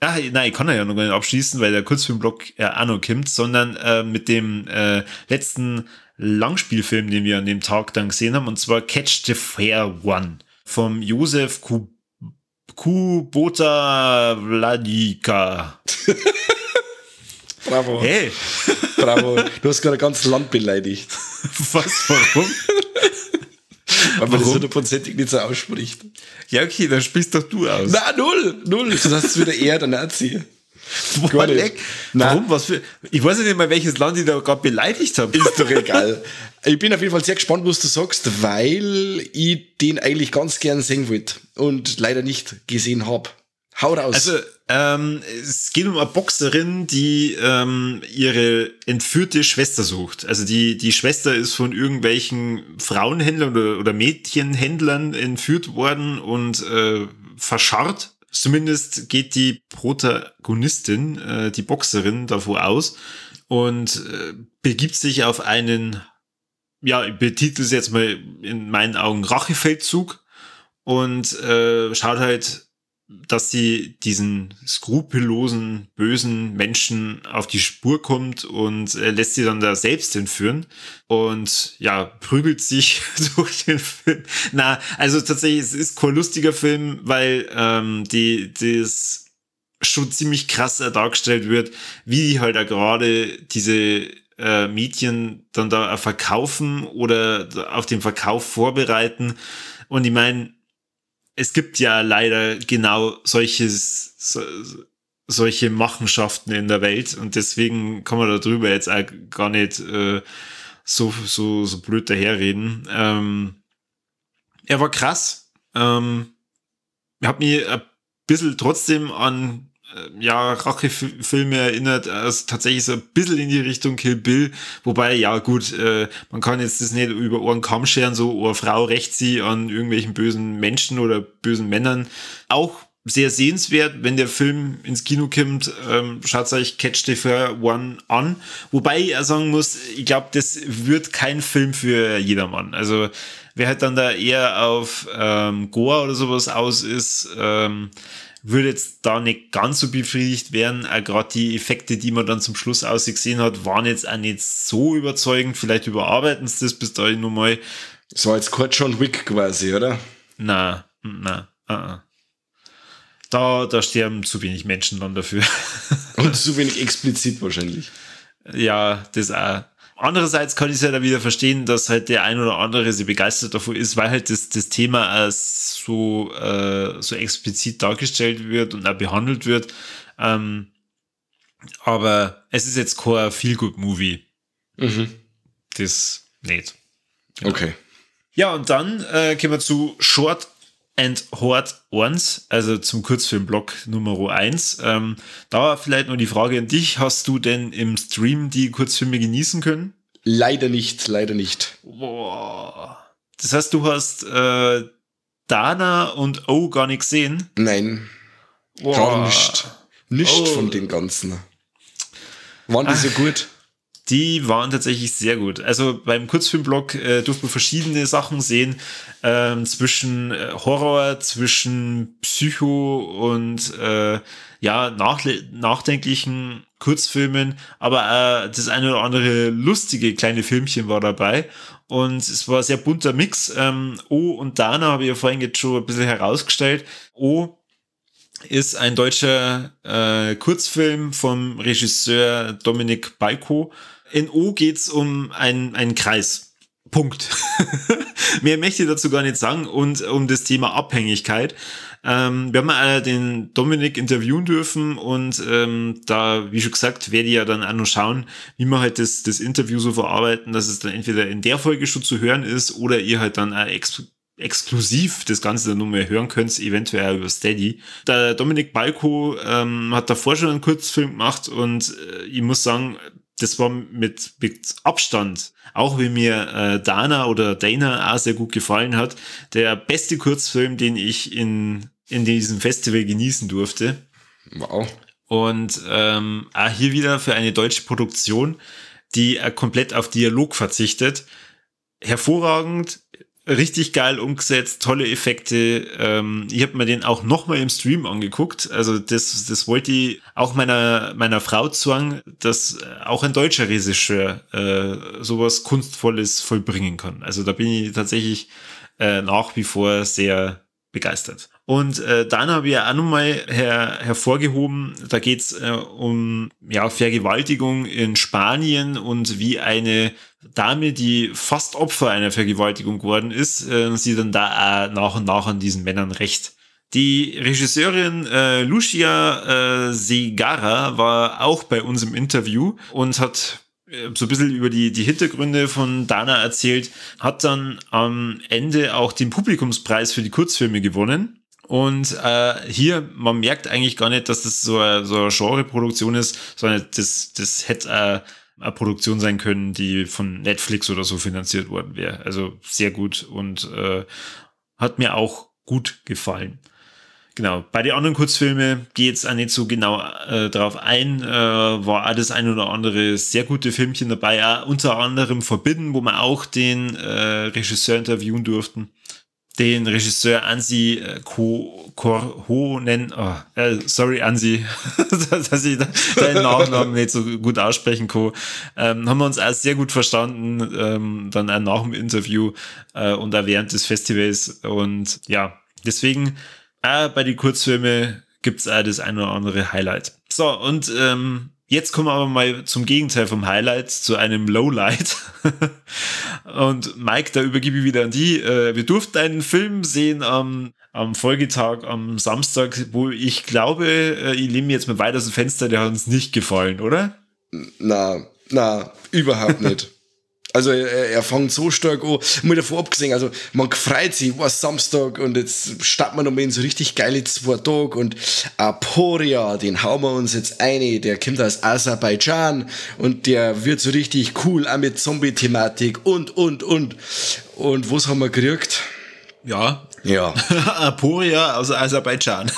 ich kann ja noch gar nicht abschließen, weil der Kurzfilmblock auch noch kommt, sondern mit dem letzten Langspielfilm, den wir an dem Tag dann gesehen haben, und zwar Catch the Fair One vom Josef Kubota Vladika. Bravo. Hey. Bravo. Du hast gerade ein ganzes Land beleidigt. Was? Warum? Weil man das hundertprozentig nicht so ausspricht. Ja, okay, dann sprichst doch du aus. Na, null. Das heißt wieder eher der Nazi. Gar nicht. Warum? Was für? Ich weiß nicht mal, welches Land ich da gerade beleidigt habe. Ist doch egal. Ich bin auf jeden Fall sehr gespannt, was du sagst, weil ich den eigentlich ganz gern sehen wollte und leider nicht gesehen habe. Hau raus. Also, es geht um eine Boxerin, die ihre entführte Schwester sucht. Also die Schwester ist von irgendwelchen Frauenhändlern oder Mädchenhändlern entführt worden und verscharrt. Zumindest geht die Protagonistin, die Boxerin, davon aus und begibt sich auf einen, ja, ich betitel es jetzt mal in meinen Augen Rachefeldzug und schaut halt, dass sie diesen skrupellosen, bösen Menschen auf die Spur kommt und lässt sie dann da selbst entführen und ja, prügelt sich durch den Film. Na, also tatsächlich, es ist kein lustiger Film, weil das schon ziemlich krass dargestellt wird, wie die halt da gerade diese Mädchen dann da verkaufen oder auf den Verkauf vorbereiten. Und ich meine, es gibt ja leider genau solche Machenschaften in der Welt und deswegen kann man darüber jetzt auch gar nicht so blöd daherreden. Er war krass. Ich habe mich ein bisschen trotzdem an Rachefilme erinnert, also tatsächlich so ein bisschen in die Richtung Kill Bill, wobei, ja gut, man kann jetzt das nicht über Ohren Kamm scheren, so eine Frau rächt sie an irgendwelchen bösen Menschen oder bösen Männern. Auch sehr sehenswert, wenn der Film ins Kino kommt, schaut euch Catch the Fur One an, wobei ich auch sagen muss, ich glaube, das wird kein Film für jedermann. Also wer halt dann da eher auf Gore oder sowas aus ist, würde jetzt da nicht ganz so befriedigt werden. Gerade die Effekte, die man dann zum Schluss ausgesehen hat, waren jetzt auch nicht so überzeugend. Vielleicht überarbeiten sie das bis dahin nochmal. Das war jetzt kein John Wick quasi, oder? Na. Da sterben zu wenig Menschen dann dafür. Und zu wenig explizit wahrscheinlich. Ja, das auch. Andererseits kann ich es ja da wieder verstehen, dass halt der ein oder andere sehr begeistert davon ist, weil halt das Thema so explizit dargestellt wird und auch behandelt wird. Aber es ist jetzt kein Feel-Good-Movie. Mhm. Das nicht. Genau. Okay. Ja, und dann kommen wir zu Short and Hard Ones, also zum Kurzfilmblock Nummer 1. Da vielleicht noch die Frage an dich. Hast du denn im Stream die Kurzfilme genießen können? Leider nicht. Boah. Das heißt, du hast Dana und O gar nicht gesehen? Nein. Boah. Gar nicht. Nicht von dem Ganzen. Waren die so gut? Die waren tatsächlich sehr gut. Also beim Kurzfilmblock durfte man verschiedene Sachen sehen, zwischen Horror, zwischen Psycho und nachdenklichen Kurzfilmen, aber das eine oder andere lustige kleine Filmchen war dabei und es war ein sehr bunter Mix. O und Dana habe ich ja vorhin jetzt schon ein bisschen herausgestellt. O ist ein deutscher Kurzfilm vom Regisseur Dominik Balko. In O geht's um einen Kreis. Punkt. Mehr möchte ich dazu gar nicht sagen und um das Thema Abhängigkeit. Wir haben den Dominik interviewen dürfen und da, wie schon gesagt, werde ich ja dann auch noch schauen, wie wir halt das Interview so verarbeiten, dass es dann entweder in der Folge schon zu hören ist oder ihr halt dann auch exklusiv das Ganze dann nur mehr hören könnt, eventuell über Steady. Der Dominik Balko hat davor schon einen Kurzfilm gemacht und ich muss sagen, das war mit Abstand, auch wenn mir Dana auch sehr gut gefallen hat, der beste Kurzfilm, den ich in diesem Festival genießen durfte. Wow. Und auch hier wieder für eine deutsche Produktion, die komplett auf Dialog verzichtet. Hervorragend, richtig geil umgesetzt, tolle Effekte. Ich habe mir den auch nochmal im Stream angeguckt. Also das wollte ich auch meiner Frau zwang, dass auch ein deutscher Regisseur sowas Kunstvolles vollbringen kann. Also da bin ich tatsächlich nach wie vor sehr begeistert. Und dann habe ich auch nochmal hervorgehoben, da geht's um Vergewaltigung in Spanien und wie eine Dame, die fast Opfer einer Vergewaltigung geworden ist, sie dann da auch nach und nach an diesen Männern rächt. Die Regisseurin Lucia Segarra war auch bei uns im Interview und hat so ein bisschen über die Hintergründe von Dana erzählt, hat dann am Ende auch den Publikumspreis für die Kurzfilme gewonnen. Und hier, man merkt eigentlich gar nicht, dass das so eine Genreproduktion ist, sondern das hätte eine Produktion sein können, die von Netflix oder so finanziert worden wäre. Also sehr gut und hat mir auch gut gefallen. Genau, bei den anderen Kurzfilmen gehe ich jetzt auch nicht so genau drauf ein, war auch das ein oder andere sehr gute Filmchen dabei, auch unter anderem Forbidden, wo wir auch den Regisseur interviewen durften. Den Regisseur Ansi Korhonen, sorry Ansi, dass ich deinen Nachnamen nicht so gut aussprechen kann, haben wir uns auch sehr gut verstanden, dann auch nach dem Interview und auch während des Festivals und ja, deswegen bei den Kurzfilmen gibt's auch das ein oder andere Highlight. So, und jetzt kommen wir aber mal zum Gegenteil vom Highlight, zu einem Lowlight. Und Mike, da übergebe ich wieder an die. Wir durften einen Film sehen am Folgetag, am Samstag, wo ich glaube, ich lehne mir jetzt mal weit aus dem Fenster, der hat uns nicht gefallen, oder? Na, überhaupt nicht. Also er fängt so stark an, mal davon abgesehen, also man freut sich, war Samstag und jetzt starten wir nochmal in so richtig geile 2 Tage und Aporia, den hauen wir uns jetzt ein, der kommt aus Aserbaidschan und der wird so richtig cool, auch mit Zombie-Thematik und. Und was haben wir gekriegt? Ja. Aporia aus Aserbaidschan.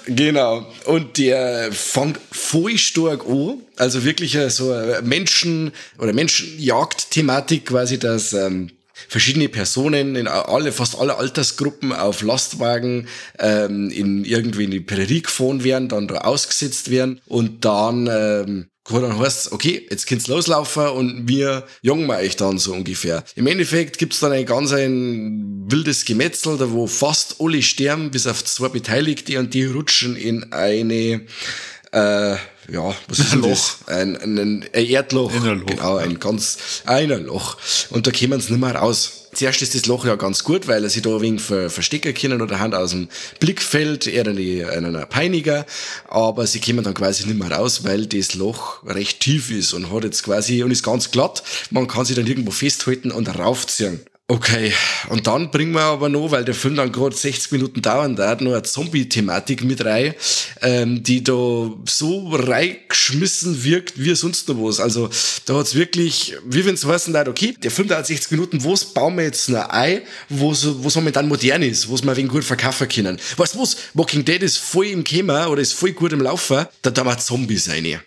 Genau. Und der fängt voll stark an. Also wirklich so eine Menschenjagd-Thematik quasi, dass verschiedene Personen in fast alle Altersgruppen auf Lastwagen in die Prärie gefahren werden, dann da ausgesetzt werden und dann heißt okay, jetzt könnt's loslaufen und wir jagen wir euch dann so ungefähr. Im Endeffekt gibt's dann ein wildes Gemetzel, da wo fast alle sterben, bis auf 2 Beteiligte und die rutschen in eine was ist ein Loch? Ein Erdloch. In ein Loch. Genau, ein Loch. Und da kommen sie nicht mehr raus. Zuerst ist das Loch ja ganz gut, weil er sich da ein wenig verstecken können oder Hand aus dem Blickfeld, eher einer Peiniger, aber sie kommen dann quasi nicht mehr raus, weil das Loch recht tief ist und hat jetzt quasi, und ist ganz glatt, man kann sich dann irgendwo festhalten und raufziehen. Okay, und dann bringen wir aber noch, weil der Film dann gerade 60 Minuten dauern darf, noch eine Zombie-Thematik mit rein, die da so reingeschmissen wirkt wie sonst noch was. Also da hat's wirklich, wie wenn es heißen darf, okay, der Film dauert 60 Minuten, was bauen wir jetzt noch ein, was momentan modern ist, was wir wegen gut verkaufen können. Weißt du was, Walking Dead ist voll im Thema oder ist voll gut im Laufen, da wir Zombies rein.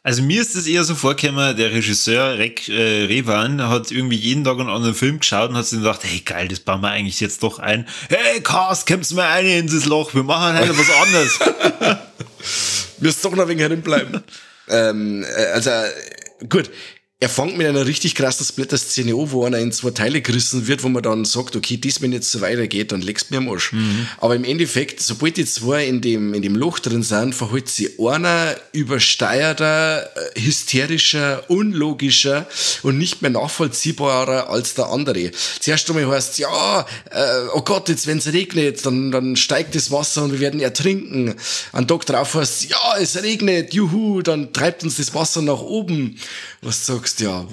Also mir ist es eher so vorgekommen, der Regisseur Rek Revan hat irgendwie jeden Tag einen anderen Film geschaut und hat sich gedacht, hey geil, das bauen wir eigentlich jetzt doch ein. Hey Cast, kommst du mal rein in das Loch, wir machen halt was anderes. Wirst doch noch ein wenig herinbleiben. Also gut, er fängt mit einer richtig krassen Splatter-Szene an, wo einer in 2 Teile gerissen wird, wo man dann sagt, okay, das, wenn jetzt so weitergeht, dann legst du mir am Arsch. Aber im Endeffekt, sobald die 2 in dem Loch drin sind, verhält sich einer übersteuerter, hysterischer, unlogischer und nicht mehr nachvollziehbarer als der andere. Zuerst einmal heißt es, ja, oh Gott, jetzt wenn es regnet, dann steigt das Wasser und wir werden ertrinken. Einen Tag drauf heißt es, ja, es regnet, juhu, dann treibt uns das Wasser nach oben. Was sagst du? Ja,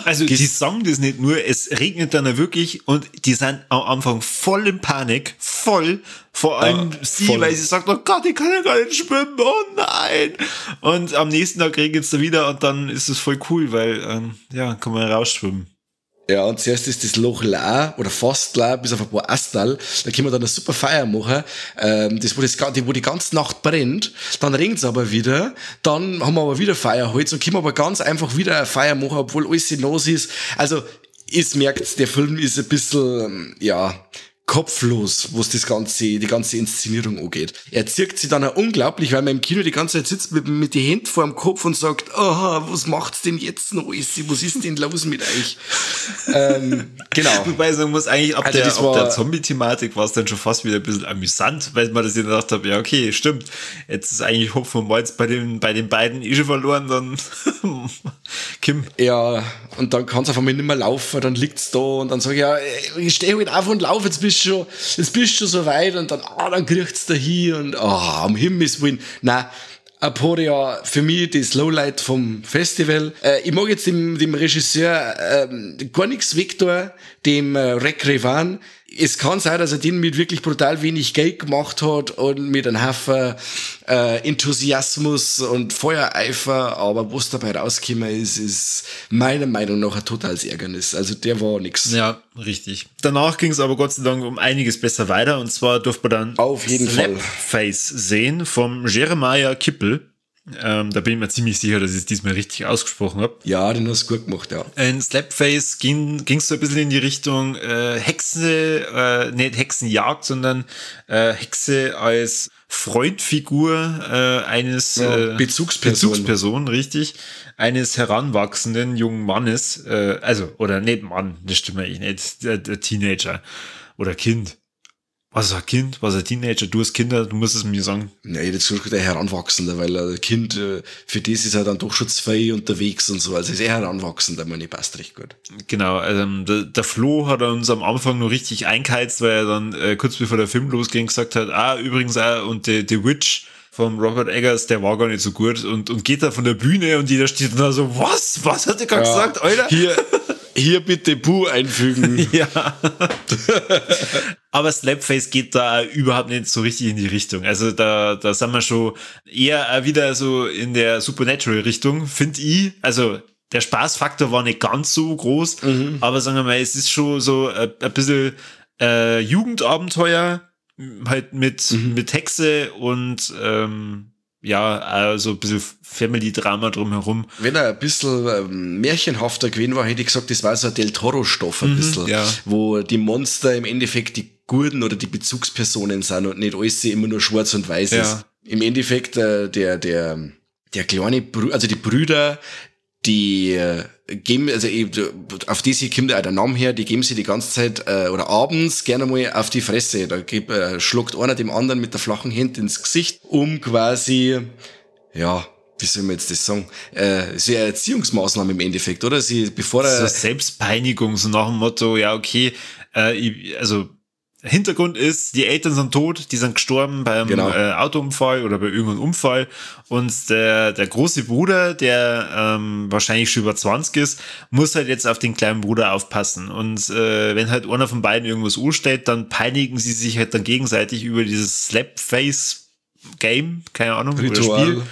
also die sagen das nicht nur, es regnet dann wirklich und die sind am Anfang voll in Panik, vor allem sie, weil sie sagt, oh Gott, ich kann ja gar nicht schwimmen, oh nein. Und am nächsten Tag regnet es da wieder und dann ist es voll cool, weil kann man rausschwimmen. Ja, und zuerst ist das Loch leer oder fast leer, bis auf ein paar Astal. Da können wir dann eine super Feier machen. Wo die ganze Nacht brennt. Dann regnet es aber wieder. Dann haben wir aber wieder Feuerholz und können aber ganz einfach wieder eine Feier machen, obwohl alles los ist. Also, ihr merkt, der Film ist ein bisschen, kopflos, was die ganze Inszenierung angeht. Er zirkt sich dann auch unglaublich, weil man im Kino die ganze Zeit sitzt mit den Händen vor dem Kopf und sagt, aha, was macht's denn jetzt noch alles? Was ist denn los mit euch? Genau. Wobei ich sagen muss, eigentlich ab der Zombie-Thematik war es dann schon fast wieder ein bisschen amüsant, weil man das ja gedacht hat, ja okay, stimmt, jetzt ist eigentlich Hopfen und Malz bei den beiden schon verloren, dann können Kim. Ja, und dann kann es auf einmal nicht mehr laufen, dann liegt's da und dann sage ich, ja, ich stehe halt auf und laufe, jetzt bist du schon so weit und dann kriegt's da hin und um Himmels Willen. Nein, Aporia, für mich das Lowlight vom Festival. Ich mag jetzt dem Regisseur gar nichts Victor, dem Rec Revan. Es kann sein, dass er den mit wirklich brutal wenig Geld gemacht hat und mit einem Haufen Enthusiasmus und Feuereifer, aber was dabei rausgekommen ist meiner Meinung nach ein totales Ärgernis. Also der war nix. Ja, richtig. Danach ging es aber Gott sei Dank um einiges besser weiter und zwar durfte man dann auf jeden Slapface sehen vom Jeremiah Kippel. Da bin ich mir ziemlich sicher, dass ich es diesmal richtig ausgesprochen habe. Ja, den hast du gut gemacht, ja. In Slapface ging so ein bisschen in die Richtung Hexe, nicht Hexenjagd, sondern Hexe als Freundfigur eines Bezugsperson, richtig, eines heranwachsenden jungen Mannes, oder nicht Mann, das stimmt eigentlich nicht, der Teenager oder Kind. Was ist ein Kind? Was ist ein Teenager? Du hast Kinder, du musst es mir sagen. Ja, jetzt gesagt, der Heranwachsender, weil ein Kind, für das ist er dann doch schon 2 unterwegs und so. Also ist er Heranwachsender, meine ich, passt recht gut. Genau, also der Flo hat uns am Anfang nur richtig eingeheizt, weil er dann kurz bevor der Film losging gesagt hat, übrigens auch, und The Witch vom Robert Eggers, der war gar nicht so gut und geht da von der Bühne und jeder steht da so, was hat der gerade gesagt, Alter? Hier bitte Buh einfügen. Ja. Aber Slapface geht da überhaupt nicht so richtig in die Richtung. Also da sind wir schon eher wieder so in der Supernatural-Richtung, finde ich. Also der Spaßfaktor war nicht ganz so groß, aber sagen wir mal, es ist schon so ein bisschen Jugendabenteuer, halt mit Hexe und also ein bisschen Family-Drama drumherum. Wenn er ein bisschen märchenhafter gewesen war, hätte ich gesagt, das war so ein Del Toro-Stoff ein bisschen, wo die Monster im Endeffekt die Gurden oder die Bezugspersonen sind und nicht alles immer nur schwarz und weiß ist. Im Endeffekt der kleine Bruder, also die Brüder, die geben, also auf die sie kommt auch der Name her, die geben sie die ganze Zeit oder abends gerne mal auf die Fresse. Da schluckt einer dem anderen mit der flachen Hand ins Gesicht, um quasi, wie soll man jetzt das sagen? So eine Erziehungsmaßnahme im Endeffekt, oder? So Selbstpeinigung, so nach dem Motto, Hintergrund ist, die Eltern sind tot, die sind gestorben beim Autounfall oder bei irgendeinem Unfall und der große Bruder, der wahrscheinlich schon über 20 ist, muss halt jetzt auf den kleinen Bruder aufpassen und wenn halt einer von beiden irgendwas urstellt, dann peinigen sie sich halt dann gegenseitig über dieses Slapface Game, keine Ahnung, Ritual. Oder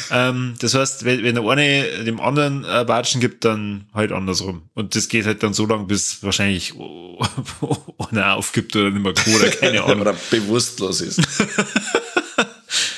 Spiel. Das heißt, wenn der eine dem anderen Batschen gibt, dann halt andersrum. Und das geht halt dann so lang, bis wahrscheinlich einer aufgibt oder nicht mehr kann oder keine Ahnung. Oder bewusstlos ist.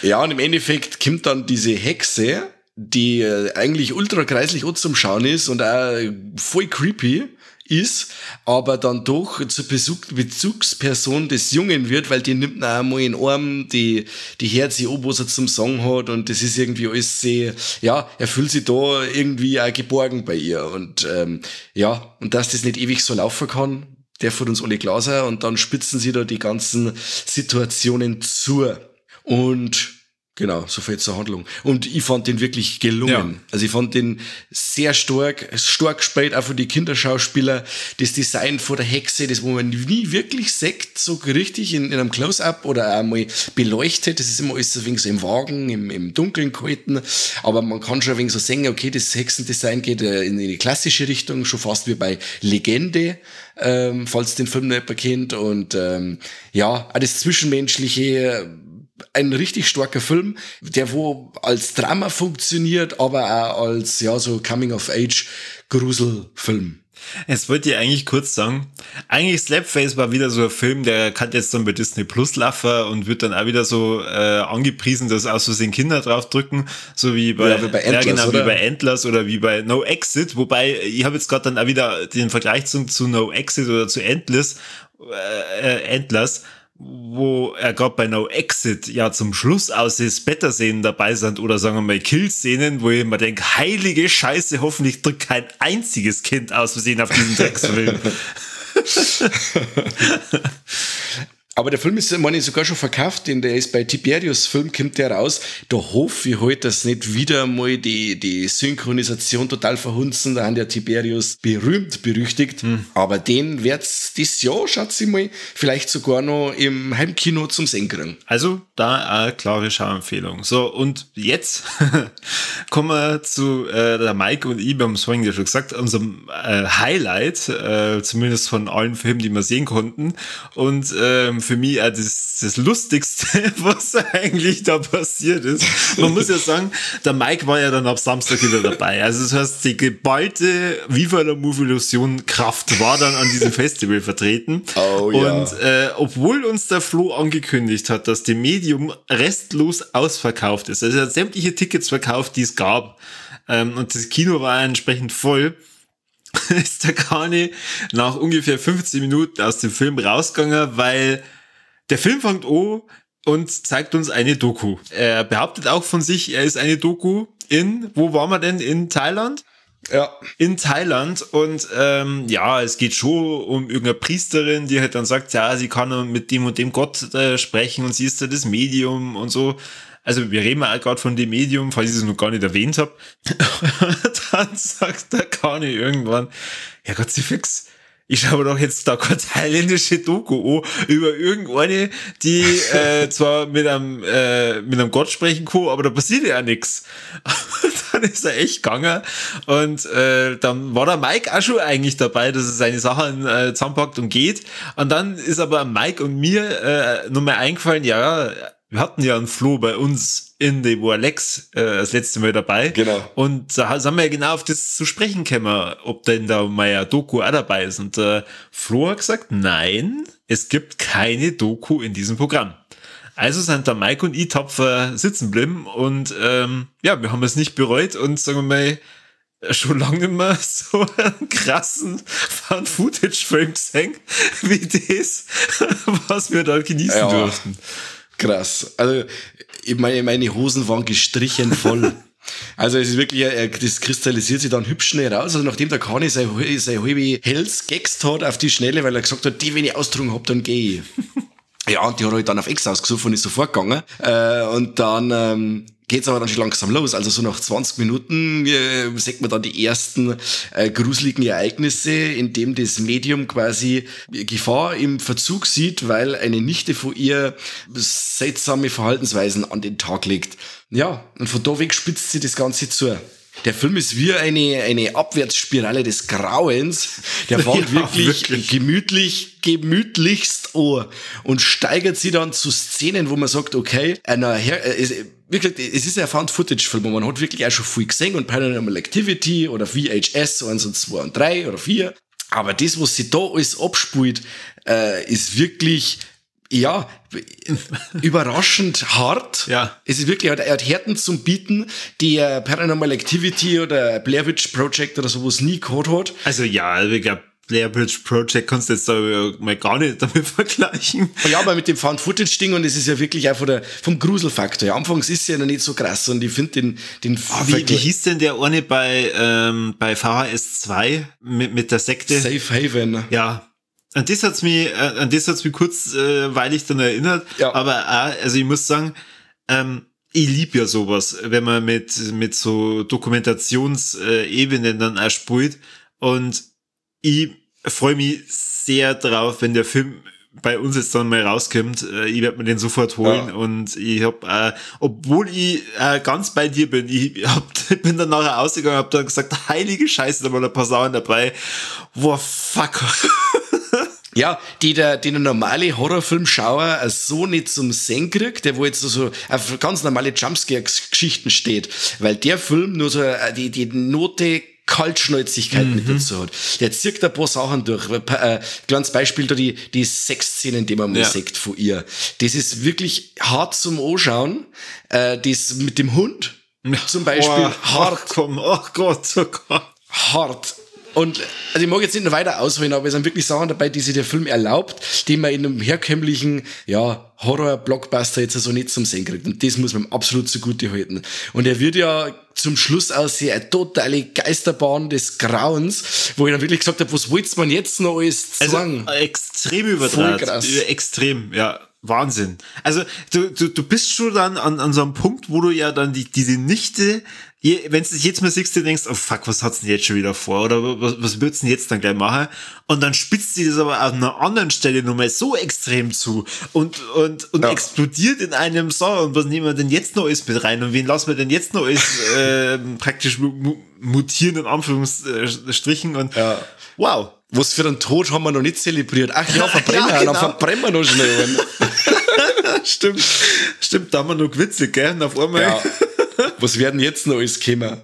Ja, und im Endeffekt kommt dann diese Hexe, die eigentlich ultra kreislich zum Schauen ist und auch voll creepy ist, aber dann doch zur Bezugsperson des Jungen wird, weil die nimmt ihn auch mal in den Arm, die hört sich an, was er zum Sagen hat und das ist irgendwie alles sehr, er fühlt sich da irgendwie auch geborgen bei ihr und und dass das nicht ewig so laufen kann, der von uns alle klar sein und dann spitzen sie da die ganzen Situationen zu und genau, so viel zur Handlung. Und ich fand den wirklich gelungen. Ja. Also ich fand den sehr stark gespielt, auch von den Kinderschauspielern. Das Design von der Hexe, das wo man nie wirklich sieht, so richtig in einem Close-Up oder auch mal beleuchtet. Das ist immer alles so ein wenig so im Wagen, im Dunkeln gehalten. Aber man kann schon ein wenig so sehen, okay, das Hexendesign geht in die klassische Richtung, schon fast wie bei Legende, falls den Film noch jemand kennt. Und auch das Zwischenmenschliche, ein richtig starker Film, der wo als Drama funktioniert, aber auch als so Coming-of-Age-Gruselfilm. Jetzt wollte ich eigentlich kurz sagen, eigentlich Slapface war wieder so ein Film, der kann jetzt dann bei Disney Plus laufen und wird dann auch wieder so angepriesen, dass aus Versehen Kinder draufdrücken, so wie bei Antlers, wie bei Antlers oder wie bei No Exit, wobei ich habe jetzt gerade dann auch wieder den Vergleich zu No Exit oder zu Antlers, wo er gerade bei No Exit zum Schluss aus das Better-Szenen dabei sind oder sagen wir mal Kill-Szenen, wo ich mir denke, heilige Scheiße, hoffentlich drückt kein einziges Kind aus Versehen auf diesen Drecksfilm. Aber der Film ist, meine ich, sogar schon verkauft, denn der ist bei Tiberius Film, kommt der raus. Da hoffe ich halt, dass nicht wieder mal die Synchronisation total verhunzen. Da haben der Tiberius berühmt, berüchtigt. Aber den wird's das Jahr, schätze ich mal, vielleicht sogar noch im Heimkino zum Sehen kriegen. Also, da eine klare Schauempfehlung. So, und jetzt kommen wir zu der Mike und ich, wir haben es vorhin ja schon gesagt, unserem Highlight, zumindest von allen Filmen, die wir sehen konnten. Und für mich das Lustigste, was eigentlich da passiert ist. Man muss ja sagen, der Mike war ja dann ab Samstag wieder dabei. Also das heißt, die geballte Viva la Movie-Illusion Kraft war dann an diesem Festival vertreten. Oh, ja. Und obwohl uns der Flo angekündigt hat, dass die Medium restlos ausverkauft ist, also er hat sämtliche Tickets verkauft, die es gab, und das Kino war entsprechend voll, ist der Kani nach ungefähr 15 Minuten aus dem Film rausgegangen, weil der Film fängt an und zeigt uns eine Doku. Er behauptet auch von sich, er ist eine Doku wo waren wir denn? In Thailand? Ja. In Thailand und ja, es geht schon um irgendeine Priesterin, die halt dann sagt, ja, sie kann mit dem und dem Gott sprechen und sie ist ja das Medium und so. Also wir reden ja gerade von dem Medium, falls ich es noch gar nicht erwähnt habe. Dann sagt der Kani irgendwann, ja Gott, sie fix. Ich schaue doch jetzt da keine thailändische Doku an über irgendeine, die zwar mit einem Gott sprechen kann, aber da passiert ja nichts. Dann ist er echt gegangen und dann war der Mike auch schon eigentlich dabei, dass er seine Sachen zusammenpackt und geht. Und dann ist aber Mike und mir nochmal eingefallen, ja, wir hatten ja einen Flo bei uns in The War Lex das letzte Mal dabei. Genau. Und da sind wir ja genau auf das zu sprechen gekommen, ob denn da mal eine Doku auch dabei ist. Und Flo hat gesagt, nein, es gibt keine Doku in diesem Programm. Also sind da Mike und ich tapfer sitzen geblieben und ja, wir haben es nicht bereut und sagen wir mal, schon lange nicht mehr so einen krassen Found-Footage-Film gesehen, wie das, was wir da genießen durften. Krass. Also, meine Hosen waren gestrichen voll. Also, es ist wirklich, das kristallisiert sich dann hübsch schnell raus. Also, nachdem der Kani sein halbe Hells gegext hat auf die Schnelle, weil er gesagt hat, wenn ich austrunken hab, dann gehe ich. Ja, und die hat halt dann auf Ex ausgesucht und ist sofort gegangen. Und dann geht's aber dann schon langsam los. Also so nach 20 Minuten sieht man dann die ersten gruseligen Ereignisse, in dem das Medium quasi Gefahr im Verzug sieht, weil eine Nichte von ihr seltsame Verhaltensweisen an den Tag legt. Ja, und von da weg spitzt sie das Ganze zu. Der Film ist wie eine Abwärtsspirale des Grauens. Der fängt wirklich gemütlichst an und steigert sie dann zu Szenen, wo man sagt, okay, wirklich, es ist ein Found-Footage-Film, man hat wirklich auch schon viel gesehen und Paranormal Activity oder VHS 1 und 2 und 3 oder 4. Aber das, was sie da alles abspielt, ist wirklich, ja, überraschend hart. Ja. Es ist wirklich, er hat Härten zum Bieten, die Paranormal Activity oder Blair Witch Project oder sowas nie gehabt hat. Also ja, ich glaube, Blair Witch Project kannst du jetzt da mal gar nicht damit vergleichen. Ja, aber mit dem Found-Footage-Ding und es ist ja wirklich auch vom Gruselfaktor. Ja, anfangs ist es ja noch nicht so krass und ich finde den wie hieß denn der eine bei VHS 2 mit der Sekte? Safe Haven. Ja. An das hat's mich kurzweilig dann erinnert. Ja. Aber auch, also ich muss sagen, ich lieb ja sowas, wenn man mit so Dokumentationsebenen dann auch spielt. Und ich freue mich sehr drauf, wenn der Film bei uns jetzt dann mal rauskommt. Ich werde mir den sofort holen. Ja. Und ich hab, obwohl ich ganz bei dir bin, bin dann nachher ausgegangen und hab dann gesagt, heilige Scheiße, da waren ein paar Sachen dabei. Wow, fuck. Ja, die der normale Horrorfilmschauer so nicht zum Sehen kriegt, der wo jetzt so auf ganz normale Jumpscare-Geschichten steht, weil der Film nur so die Note Kaltschnäuzigkeit mit dazu hat. Der zieht ein paar Sachen durch. Kleines Beispiel da die Sexszenen, die man mal sieht von ihr. Das ist wirklich hart zum Anschauen. Das mit dem Hund zum Beispiel hart. Oh Gott, oh Gott. Hart. Und also ich mag jetzt nicht noch weiter ausholen, aber es sind wirklich Sachen dabei, die sich der Film erlaubt, die man in einem herkömmlichen, ja, Horror-Blockbuster jetzt so nicht zum Sehen kriegt. Und das muss man absolut zugute halten. Und er wird ja zum Schluss aus eine totale Geisterbahn des Grauens, wo ich dann wirklich gesagt habe, was wollt's man jetzt noch alles sagen? Also extrem übertragen. Extrem, ja. Wahnsinn. Also du bist schon dann an so einem Punkt, wo du ja dann diese Nichte, wenn du dich jetzt mal siehst, du denkst, oh fuck, was hat's denn jetzt schon wieder vor? Oder was wird's denn jetzt dann gleich machen? Und dann spitzt sie das aber an einer anderen Stelle nochmal so extrem zu und explodiert in einem Song. Und was nehmen wir denn jetzt noch alles mit rein? Und wen lassen wir denn jetzt noch alles praktisch mutieren, in Anführungsstrichen? Und wow. Was für einen Tod haben wir noch nicht zelebriert? Ach ja, verbrennen wir, genau. Dann verbrennen wir noch schnell. Stimmt, da haben wir noch gewitzelt, gell? Und auf einmal. Ja. Was werden jetzt noch alles kommen?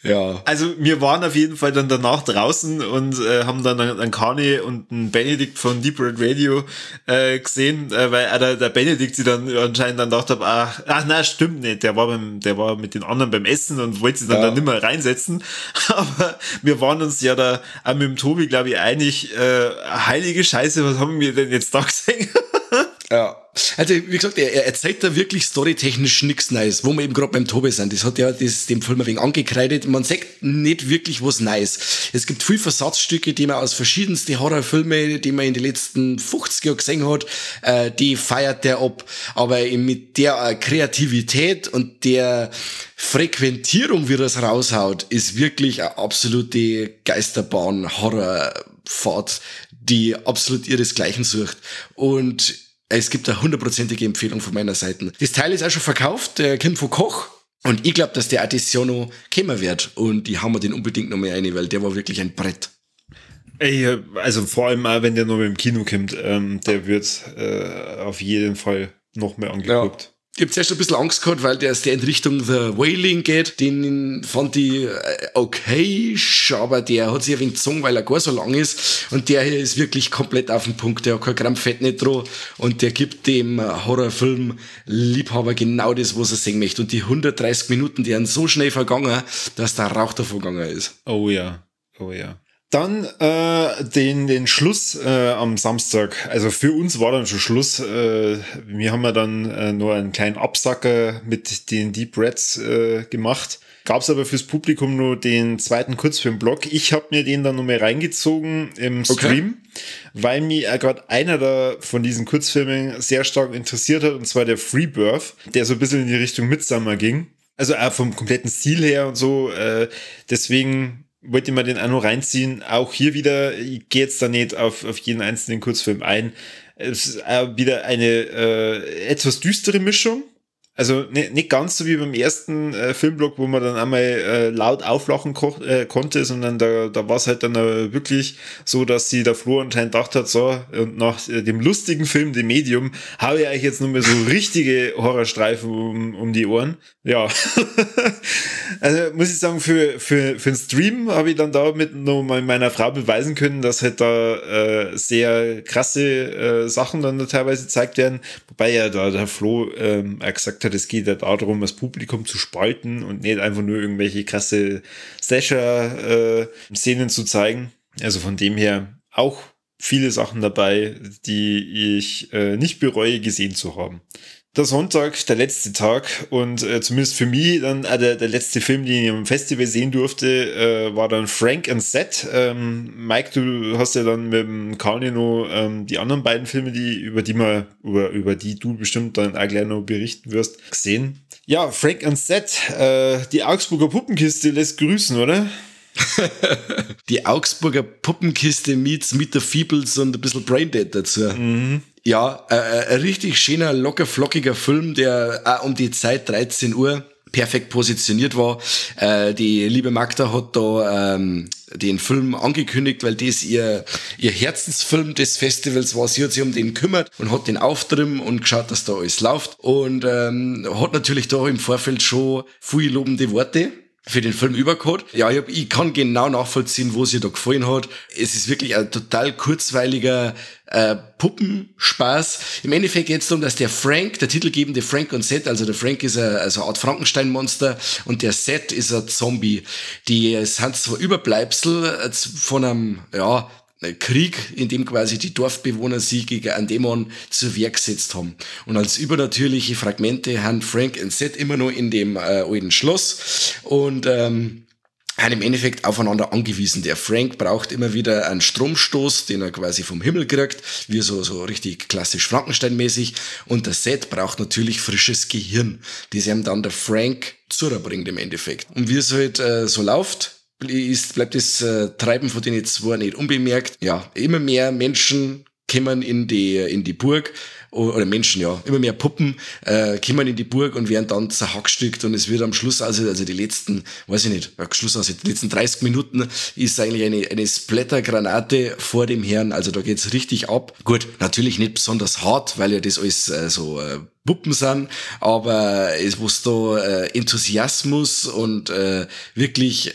Ja. Also wir waren auf jeden Fall dann danach draußen und haben dann einen Kanye und einen Benedikt von Deep Red Radio gesehen, weil der Benedikt sich dann anscheinend dann gedacht hat, ach nein, stimmt nicht, der war mit den anderen beim Essen und wollte sich dann da nicht mehr reinsetzen. Aber wir waren uns ja da auch mit dem Tobi, glaube ich, einig, heilige Scheiße, was haben wir denn jetzt da gesehen? Ja. Also, wie gesagt, er erzählt da wirklich storytechnisch nichts Neues, wo wir eben gerade beim Tobi sind. Das hat ja dem Film ein wenig angekreidet. Man sagt nicht wirklich was Neues. Es gibt viel Versatzstücke, die man aus verschiedensten Horrorfilmen, die man in den letzten 50 Jahren gesehen hat, die feiert der ab. Aber eben mit der Kreativität und der Frequentierung, wie er es raushaut, ist wirklich eine absolute Geisterbahn-Horrorfahrt, die absolut ihresgleichen sucht. Und es gibt eine 100%ige Empfehlung von meiner Seite. Das Teil ist auch schon verkauft, der kommt von Koch. Und ich glaube, dass der auch das Jahr noch kommen wird. Und ich hau mir den unbedingt noch mal rein, weil der war wirklich ein Brett. Ey, also vor allem auch, wenn der noch im Kino kommt, der wird auf jeden Fall noch mehr angeguckt. Ja. Ich hab zuerst ein bisschen Angst gehabt, weil der in Richtung The Wailing geht. Den fand ich okay, aber der hat sich ein wenig gezogen, weil er gar so lang ist. Und der hier ist wirklich komplett auf den Punkt. Der hat kein Gramm Fett nicht dran. Und der gibt dem Horrorfilm-Liebhaber genau das, was er sehen möchte. Und die 130 Minuten, die sind so schnell vergangen, dass der Rauch davon gegangen ist. Oh ja, oh ja. Dann den Schluss am Samstag. Also für uns war dann schon Schluss. Wir haben ja dann nur einen kleinen Absacker mit den Deep Reds gemacht. Gab's aber fürs Publikum nur den zweiten Kurzfilm-Blog. Ich habe mir den dann nochmal reingezogen im Stream, weil mir gerade einer von diesen Kurzfilmen sehr stark interessiert hat, und zwar der Freebirth, der so ein bisschen in die Richtung Midsommar ging. Also auch vom kompletten Stil her und so. Deswegen wollte ich mir den auch noch reinziehen. Auch hier wieder, ich gehe jetzt da nicht auf jeden einzelnen Kurzfilm ein. Es ist auch wieder eine etwas düstere Mischung. Also nicht ganz so wie beim ersten Filmblock, wo man dann einmal laut auflachen konnte, sondern da war es halt dann wirklich so, dass sie der Flo anscheinend gedacht hat, so, und nach dem lustigen Film, dem Medium, habe ich euch jetzt nur mal so richtige Horrorstreifen um die Ohren. Ja. Also muss ich sagen, für den Stream habe ich dann damit noch mal meiner Frau beweisen können, dass halt da sehr krasse Sachen dann da teilweise gezeigt werden, wobei ja da der Flo gesagt hat, es geht ja darum, das Publikum zu spalten und nicht einfach nur irgendwelche krasse Slasher-Szenen zu zeigen. Also von dem her auch viele Sachen dabei, die ich nicht bereue, gesehen zu haben. Der Sonntag, der letzte Tag, und zumindest für mich dann der letzte Film, den ich am Festival sehen durfte, war dann Frank and Seth. Mike, du hast ja dann mit dem Kanye noch die anderen beiden Filme, über die du bestimmt dann auch gleich noch berichten wirst, gesehen. Ja, Frank and Seth, die Augsburger Puppenkiste lässt grüßen, oder? Die Augsburger Puppenkiste meets Meet the Feebles und ein bisschen Braindead dazu. Mhm. Ja, ein richtig schöner, locker flockiger Film, der auch um die Zeit 13 Uhr perfekt positioniert war. Die liebe Magda hat da den Film angekündigt, weil das ihr Herzensfilm des Festivals war. Sie hat sich um den gekümmert und hat den auftrimmen und geschaut, dass da alles läuft. Und hat natürlich da im Vorfeld schon viele lobende Worte für den Film übergehabt. Ja, ich kann genau nachvollziehen, wo es ihr da gefallen hat. Es ist wirklich ein total kurzweiliger Puppenspaß. Im Endeffekt geht es darum, dass der Frank, der titelgebende Frank und Seth, also der Frank ist eine Art Frankenstein-Monster und der Seth ist ein Zombie. Die sind zwar Überbleibsel von einem, ja, Krieg, in dem quasi die Dorfbewohner sie gegen einen Dämon zur Wehr gesetzt haben. Und als übernatürliche Fragmente haben Frank und Seth immer noch in dem alten Schloss und haben im Endeffekt aufeinander angewiesen. Der Frank braucht immer wieder einen Stromstoß, den er quasi vom Himmel kriegt, wie so richtig klassisch Frankenstein-mäßig. Und der Seth braucht natürlich frisches Gehirn, das ihm dann der Frank zubringt im Endeffekt. Und wie es halt so läuft, bleibt das Treiben von den zwei nicht unbemerkt. Ja, immer mehr Menschen kommen in die Burg, oder Menschen, ja, immer mehr Puppen kommen in die Burg und werden dann zerhackstückt und es wird am Schluss, also die letzten, weiß ich nicht, die letzten 30 Minuten ist eigentlich eine Splattergranate vor dem Herrn, also da geht's richtig ab. Gut, natürlich nicht besonders hart, weil ja das alles Puppen sind, aber es muss da Enthusiasmus und wirklich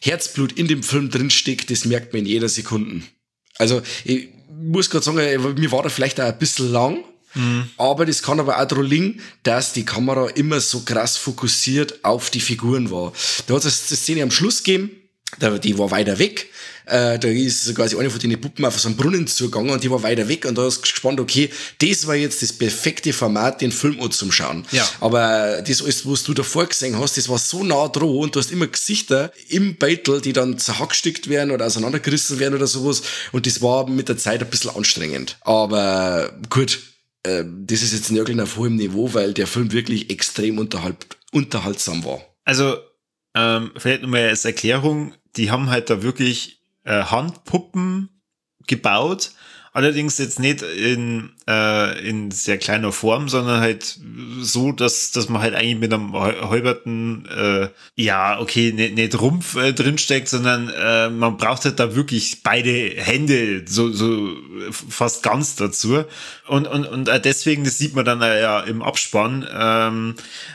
Herzblut in dem Film drinsteckt, das merkt man in jeder Sekunde. Also ich muss gerade sagen, mir war da vielleicht auch ein bisschen lang, aber das kann aber auch daran liegen, dass die Kamera immer so krass fokussiert auf die Figuren war. Da hat es eine Szene am Schluss gegeben, die war weiter weg. Da ist quasi eine von den Puppen auf so einen Brunnen zugegangen und die war weiter weg und da ist gespannt, okay, das war jetzt das perfekte Format, den Film anzuschauen. Ja. Aber das alles, was du davor gesehen hast, das war so nah dran und du hast immer Gesichter im Beutel, die dann zerhackstückt werden oder auseinandergerissen werden oder sowas und das war mit der Zeit ein bisschen anstrengend. Aber gut, das ist jetzt nirgends auf hohem Niveau, weil der Film wirklich extrem unterhaltsam war. Also, vielleicht nochmal als Erklärung, die haben halt da wirklich Handpuppen gebaut, allerdings jetzt nicht in sehr kleiner Form, sondern halt so, dass man halt eigentlich mit einem halberten, nicht Rumpf drinsteckt, sondern man braucht halt da wirklich beide Hände, so fast ganz dazu. Und deswegen, das sieht man dann ja im Abspann,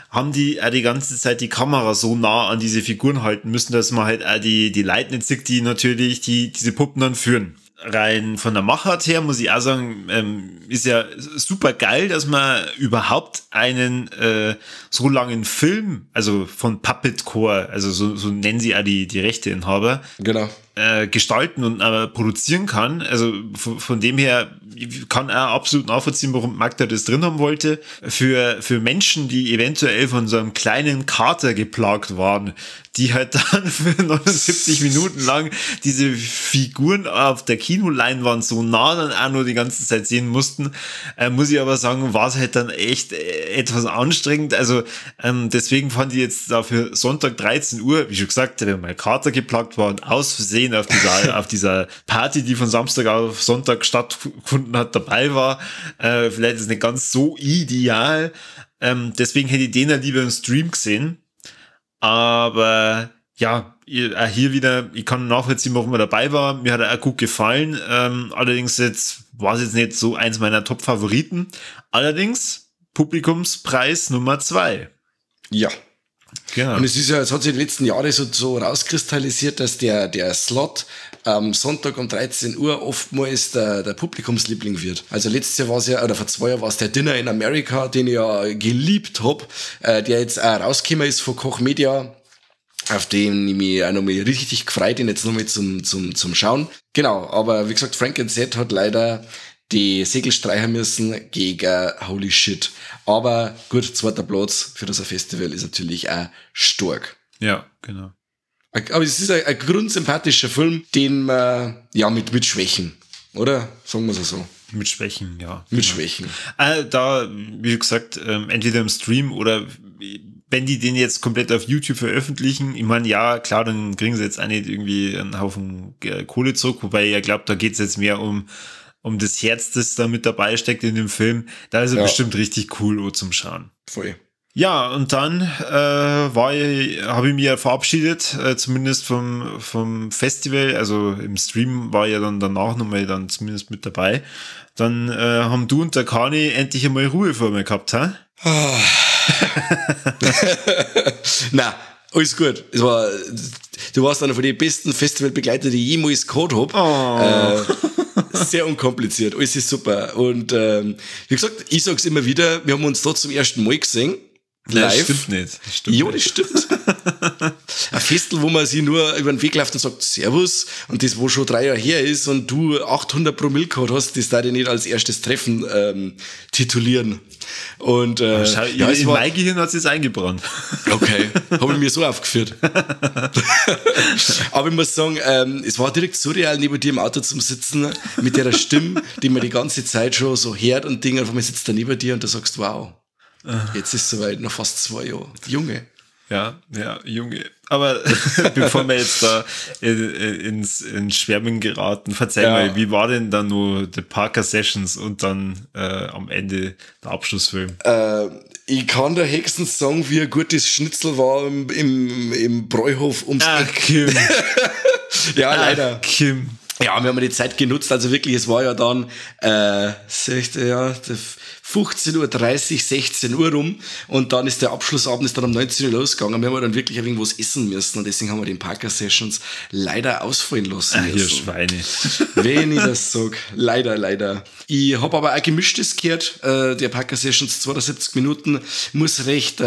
haben die ganze Zeit die Kamera so nah an diese Figuren halten müssen, dass man halt auch die Leute nicht sieht, die natürlich diese Puppen dann führen. Rein von der Machart her muss ich auch sagen, ist ja super geil, dass man überhaupt einen so langen Film, also von Puppetcore, also so nennen sie auch die Rechteinhaber, genau, gestalten und produzieren kann. Also von dem her kann er absolut nachvollziehen, warum Magda das drin haben wollte. Für Menschen, die eventuell von so einem kleinen Kater geplagt waren, die halt dann für 79 Minuten lang diese Figuren auf der Kinoleinwand so nah dann auch nur die ganze Zeit sehen mussten, muss ich aber sagen, war es halt dann echt etwas anstrengend. Also deswegen fand ich jetzt dafür Sonntag 13 Uhr, wie schon gesagt, wenn mein Kater geplagt war und aus Versehen auf dieser Party, die von Samstag auf Sonntag stattgefunden hat, dabei war, vielleicht ist es nicht ganz so ideal. Deswegen hätte ich den ja lieber im Stream gesehen. Aber ja, hier wieder, ich kann nachvollziehen, warum er dabei war. Mir hat er auch gut gefallen. Allerdings war es jetzt nicht so eins meiner Top-Favoriten. Allerdings Publikumspreis Nummer 2. Ja. Genau. Und es hat sich die letzten Jahre so rauskristallisiert, dass der Slot am Sonntag um 13 Uhr oftmals der Publikumsliebling wird. Also letztes Jahr war es ja, oder vor 2 Jahren war es der Dinner in America, den ich ja geliebt hab, der jetzt auch rausgekommen ist von Koch Media, auf den ich mich auch nochmal richtig gefreut bin, jetzt nochmal zum Schauen. Genau, aber wie gesagt, Frank and Seth hat leider die Segel streichen müssen gegen Holy Shit. Aber gut, 2. Platz für das Festival ist natürlich auch stark. Ja, genau. Aber es ist ein grundsympathischer Film, den man, ja, mit Schwächen, oder? Sagen wir es so. Mit Schwächen, ja. Mit Schwächen. Da, wie gesagt, entweder im Stream oder wenn die den jetzt komplett auf YouTube veröffentlichen, ich meine, ja, klar, dann kriegen sie jetzt auch nicht irgendwie einen Haufen Kohle zurück, wobei ich glaube, da geht es jetzt mehr um das Herz, das da mit dabei steckt in dem Film. Da ist er bestimmt richtig cool zum Schauen. Voll. Ja, und dann habe ich mich ja verabschiedet, zumindest vom Festival. Also im Stream war ja dann danach nochmal dann zumindest mit dabei. Dann haben du und der Kani endlich einmal Ruhe vor mir gehabt, hä? Na, Alles gut. Du warst einer von den besten Festivalbegleiter, die ich jemals gehabt habe. Sehr unkompliziert, alles ist super. Und wie gesagt, ich sag's immer wieder, wir haben uns da zum ersten Mal gesehen. Live. Das stimmt nicht. Das stimmt. Ein Festel, wo man sich nur über den Weg läuft und sagt Servus und das, wo schon 3 Jahre her ist und du 800 Promille gehabt hast, das darf ich nicht als erstes Treffen titulieren. Und schau, in mein Gehirn hat es jetzt eingebrannt. Okay, habe ich mir so aufgeführt. Aber ich muss sagen, es war direkt surreal, neben dir im Auto zu sitzen, mit der Stimme, die man die ganze Zeit schon so hört und Dinge, und man sitzt da neben dir und du sagst, wow, jetzt ist es soweit, noch fast 2 Jahre. Junge. Ja, Junge. Aber bevor wir jetzt da ins Schwärmen geraten, verzeih mal, wie war denn dann nur die Parker Sessions und dann am Ende der Abschlussfilm? Ich kann der höchstens sagen, wie ein gutes Schnitzel war im Bräuhof ums Eck. Kim. Ja, leider. Kim. Ja, wir haben die Zeit genutzt, also wirklich, es war ja dann 15.30 Uhr, 16 Uhr rum und dann ist der Abschlussabend ist dann um 19 Uhr losgegangen. Wir haben dann wirklich irgendwas essen müssen und deswegen haben wir den Parker Sessions leider ausfallen lassen müssen. Ihr Schweine. Wenn ich das sag. Leider. Ich habe aber auch Gemischtes gehört, der Parker Sessions 72 Minuten, muss recht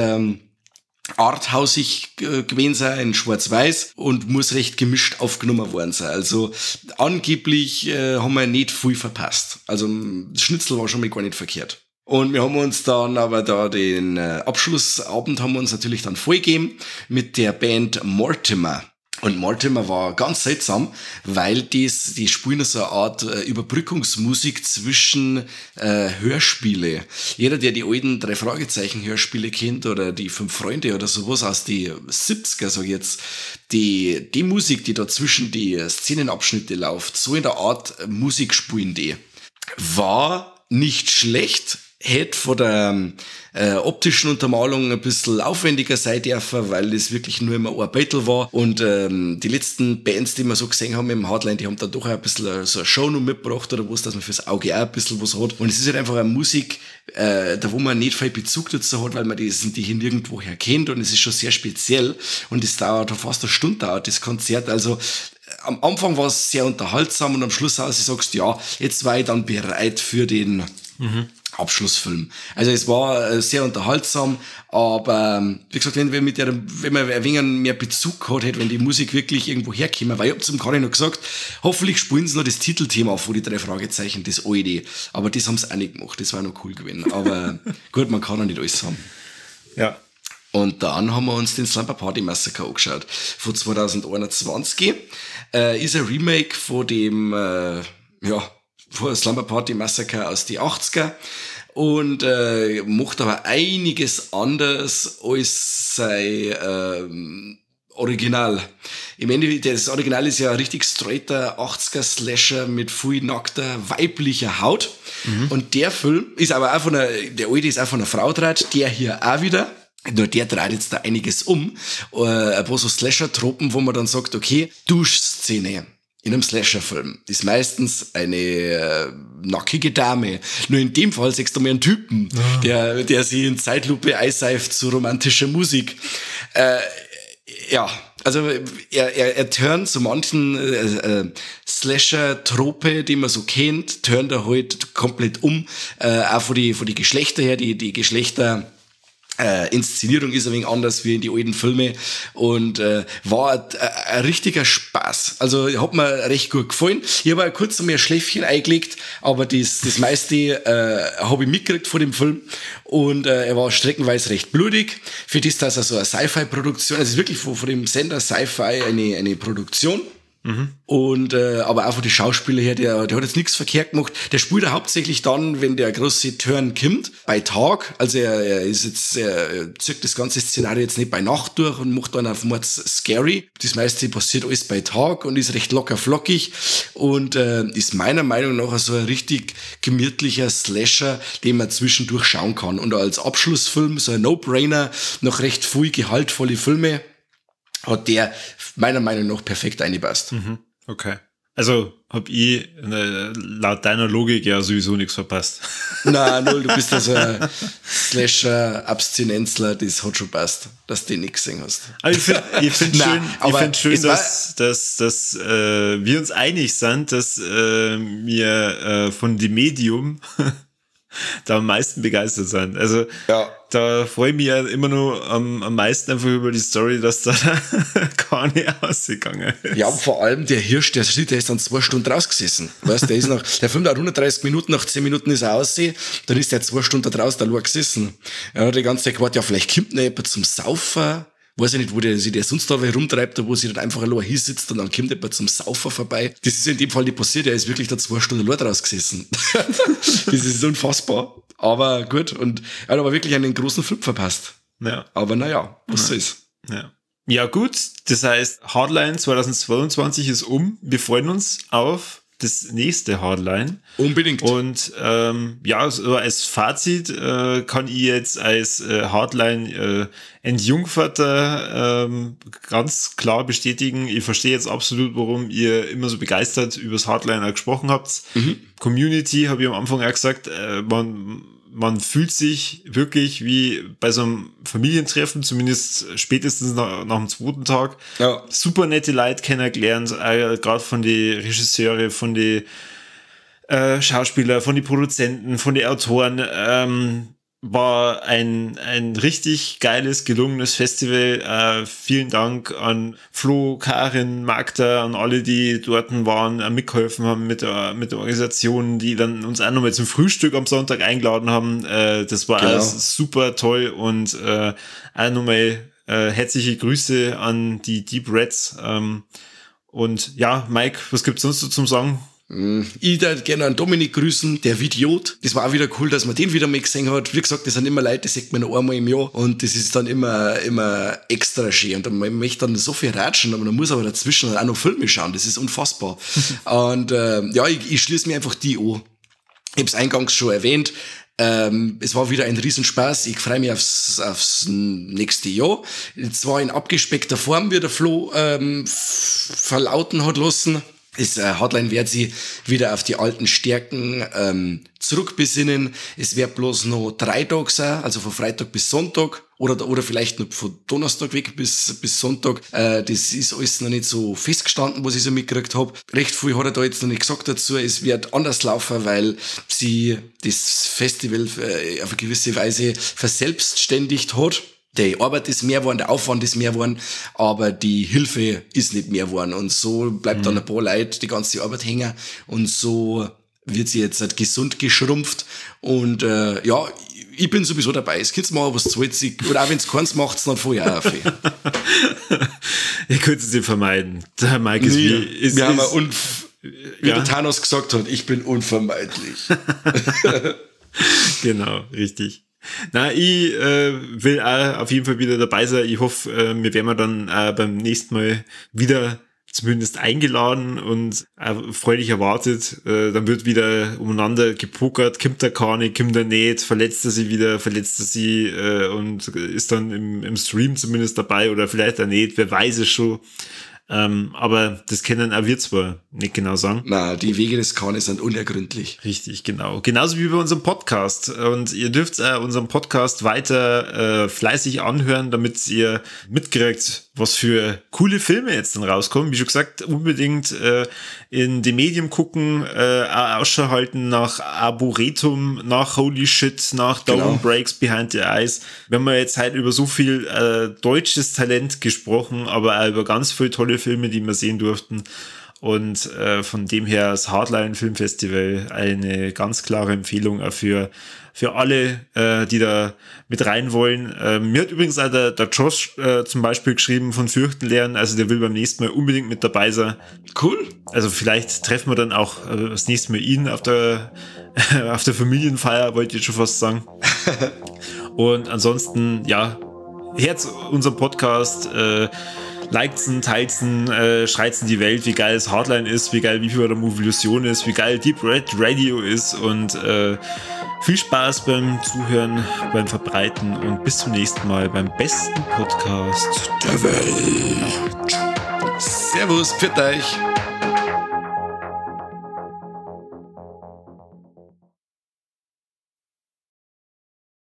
arthausig gewesen sein, in Schwarz-Weiß und muss recht gemischt aufgenommen worden sein. Also angeblich haben wir nicht viel verpasst. Also das Schnitzel war schon mal gar nicht verkehrt. Und wir haben uns dann aber da den Abschlussabend haben wir uns natürlich dann vollgegeben mit der Band Mortimer. Und Mortimer war ganz seltsam, weil die spielen so eine Art Überbrückungsmusik zwischen Hörspiele. Jeder, der die alten 3 Fragezeichen Hörspiele kennt oder die 5 Freunde oder sowas aus die 70er, sag ich jetzt, die Musik, die da zwischen die Szenenabschnitte läuft, so in der Art Musik spielen die. War nicht schlecht, hätte von der optischen Untermalung ein bisschen aufwendiger sein dürfen, weil es wirklich nur immer ein Battle war. Und die letzten Bands, die wir so gesehen haben im Hardline, die haben dann doch auch ein bisschen so eine Show noch mitgebracht oder was, dass man fürs Auge auch ein bisschen was hat. Und es ist halt einfach eine Musik, da wo man nicht viel Bezug dazu hat, weil man die hier nirgendwoher kennt und es ist schon sehr speziell und es dauert fast eine Stunde, dauert das Konzert. Also am Anfang war es sehr unterhaltsam und am Schluss aus, du sagst, ja, jetzt war ich dann bereit für den Abschlussfilm. Also es war sehr unterhaltsam, aber wie gesagt, wenn man ein wenig mehr Bezug gehabt hätte, wenn die Musik wirklich irgendwo herkäme, weil ich hab zum Karin noch gesagt, hoffentlich spielen sie noch das Titelthema von die 3 Fragezeichen, das alte, aber das haben sie auch nicht gemacht, das war noch cool gewesen, aber gut, man kann auch nicht alles haben. Ja. Und dann haben wir uns den Slumber Party Massacre angeschaut, von 2021, ist ein Remake von dem, von Slumber Party Massacre aus die 80er und macht aber einiges anders als sein Original. Im Endeffekt, das Original ist ja ein richtig straighter 80er-Slasher mit viel nackter weiblicher Haut. Und der Film ist aber auch der alte ist auch von einer Frau gedreht, der hier auch wieder. Nur der dreht jetzt da einiges um. Ein paar so Slasher-Tropen, wo man dann sagt, okay, Duschszene in einem Slasher-Film ist meistens eine nackige Dame. Nur in dem Fall siehst du mal einen Typen, der sie in Zeitlupe einseift zu romantischer Musik. Also er turnt so manchen Slasher-Trope, die man so kennt, turnt er halt komplett um. Auch von die Geschlechter her, die Geschlechter Inszenierung ist ein wenig anders wie in die alten Filme und war ein richtiger Spaß. Also hat mir recht gut gefallen. Ich habe kurz mehr Schläfchen eingelegt, aber das meiste habe ich mitgekriegt von dem Film und er war streckenweise recht blutig. Für das, dass er so eine Sci-Fi-Produktion, also wirklich von dem Sender Sci-Fi eine Produktion. Und aber auch von den Schauspielern her, der hat jetzt nichts verkehrt gemacht. Der spielt hauptsächlich dann, wenn der große Turn kommt, bei Tag. Also er zieht das ganze Szenario jetzt nicht bei Nacht durch und macht dann auf Mords scary. Das meiste passiert alles bei Tag und ist recht locker flockig und ist meiner Meinung nach so ein richtig gemütlicher Slasher, den man zwischendurch schauen kann. Und als Abschlussfilm so ein No-Brainer, noch recht viel gehaltvolle Filme, hat der meiner Meinung nach perfekt eingepasst. Okay. Also hab ich laut deiner Logik ja sowieso nichts verpasst. Nein, null, du bist also ein Slasher-Abstinenzler, das hat schon passt, dass du nichts gesehen hast. Aber ich finde schön, dass wir uns einig sind, dass wir von dem Medium da am meisten begeistert sind. Also da freue ich mich ja immer nur am meisten einfach über die Story, dass da gar nicht ausgegangen ist. Ja, vor allem der Hirsch, der ist dann 2 Stunden rausgesessen. Weißt, der Film dauert 130 Minuten, nach 10 Minuten ist er aussehen, dann ist der 2 Stunden da draußen, da nur gesessen. Er hat die ganze Zeit gewartet, ja, vielleicht kommt noch jemand zum Saufen. Weiß ich nicht, wo der sonst da rumtreibt, wo sie dann einfach allein hier sitzt und dann kommt jemand zum Saufen vorbei. Das ist in dem Fall nicht passiert, er ist wirklich da 2 Stunden allein rausgesessen. Das ist unfassbar. Aber gut, und er hat aber wirklich einen großen Flip verpasst. Ja. Aber naja, was soll's. Ja gut, das heißt, Hardline 2022 ist Wir freuen uns auf das nächste Hardline. Unbedingt. Und so als Fazit kann ich jetzt als Hardline Entjungferter ganz klar bestätigen, ich verstehe jetzt absolut, warum ihr immer so begeistert über das Hardline gesprochen habt. Community, habe ich am Anfang auch gesagt, man fühlt sich wirklich wie bei so einem Familientreffen, zumindest spätestens nach dem 2. Tag. Ja. Super nette Leute kennengelernt, gerade von den Regisseure, von den Schauspieler, von den Produzenten, von den Autoren. War ein richtig geiles, gelungenes Festival. Vielen Dank an Flo, Karin, Magda, an alle, die dort waren, mitgeholfen haben mit der Organisation, die dann uns auch nochmal zum Frühstück am Sonntag eingeladen haben. Das war alles super toll und auch nochmal herzliche Grüße an die Deep Reds. Und ja, Mike, was gibt's sonst so zum Sagen? Ich würde gerne an Dominik grüßen, der Idiot. Das war auch wieder cool, dass man den wieder mal gesehen hat. Wie gesagt, das sind immer Leute, das sieht man noch einmal im Jahr und das ist dann immer extra schön. Und man möchte dann so viel ratschen, aber man muss aber dazwischen auch noch Filme schauen. Das ist unfassbar. Und ich schließe mir einfach die an. Ich habe es eingangs schon erwähnt. Es war wieder ein Riesenspaß. Ich freue mich aufs nächste Jahr. Zwar in abgespeckter Form, wie der Flo verlauten hat lassen. Das Hardline wird sie wieder auf die alten Stärken zurückbesinnen. Es wird bloß noch 3 Tage sein, also von Freitag bis Sonntag oder vielleicht noch von Donnerstag weg bis Sonntag. Das ist alles noch nicht so festgestanden, was ich so mitgekriegt habe. Recht viel hat er da jetzt noch nicht gesagt dazu. Es wird anders laufen, weil sie das Festival auf eine gewisse Weise verselbstständigt hat. Die Arbeit ist mehr geworden, der Aufwand ist mehr geworden, aber die Hilfe ist nicht mehr geworden. Und so bleibt dann ein paar Leute die ganze Arbeit hängen. Und so wird sie jetzt halt gesund geschrumpft. Und ich bin sowieso dabei. Es gibt mal was zahlt sich, oder auch wenn es keins macht, dann vorher auf. Ihr könnt es nicht vermeiden. Der Mike ist wie der Thanos gesagt hat, ich bin unvermeidlich. Genau, richtig. Na, ich will auch auf jeden Fall wieder dabei sein. Ich hoffe, wir werden dann beim nächsten Mal wieder zumindest eingeladen und freudig erwartet. Dann wird wieder umeinander gepokert, kommt der keine, kommt der nicht, verletzt er sie und ist dann im Stream zumindest dabei oder vielleicht auch nicht, wer weiß es schon. Aber das können auch wir zwar nicht genau sagen. Na, die Wege des Kahnes sind unergründlich. Richtig, genau. Genauso wie bei unserem Podcast. Und ihr dürft unseren Podcast weiter fleißig anhören, damit ihr mitkriegt, was für coole Filme jetzt dann rauskommen. Wie schon gesagt, unbedingt in die Medien gucken, Ausschau halten nach Arboretum, nach Holy Shit, nach Down Breaks Behind the Eyes. Wir haben ja jetzt halt über so viel deutsches Talent gesprochen, aber auch über ganz viele tolle Filme, die wir sehen durften. Und von dem her das Hardline Filmfestival eine ganz klare Empfehlung auch für alle, die da mit rein wollen. Mir hat übrigens auch der Josh zum Beispiel geschrieben von Fürchten lernen, also der will beim nächsten Mal unbedingt mit dabei sein. Cool. Also vielleicht treffen wir dann auch das nächste Mal ihn auf der Familienfeier, wollte ich schon fast sagen. Und ansonsten, ja, Herz unserem Podcast, liked's, teilt's, schreit's in die Welt, wie geil das Hardline ist, wie geil Wie der Movilusion ist, wie geil Deep Red Radio ist und viel Spaß beim Zuhören, beim Verbreiten und bis zum nächsten Mal beim besten Podcast der Welt. Servus, pfiat euch.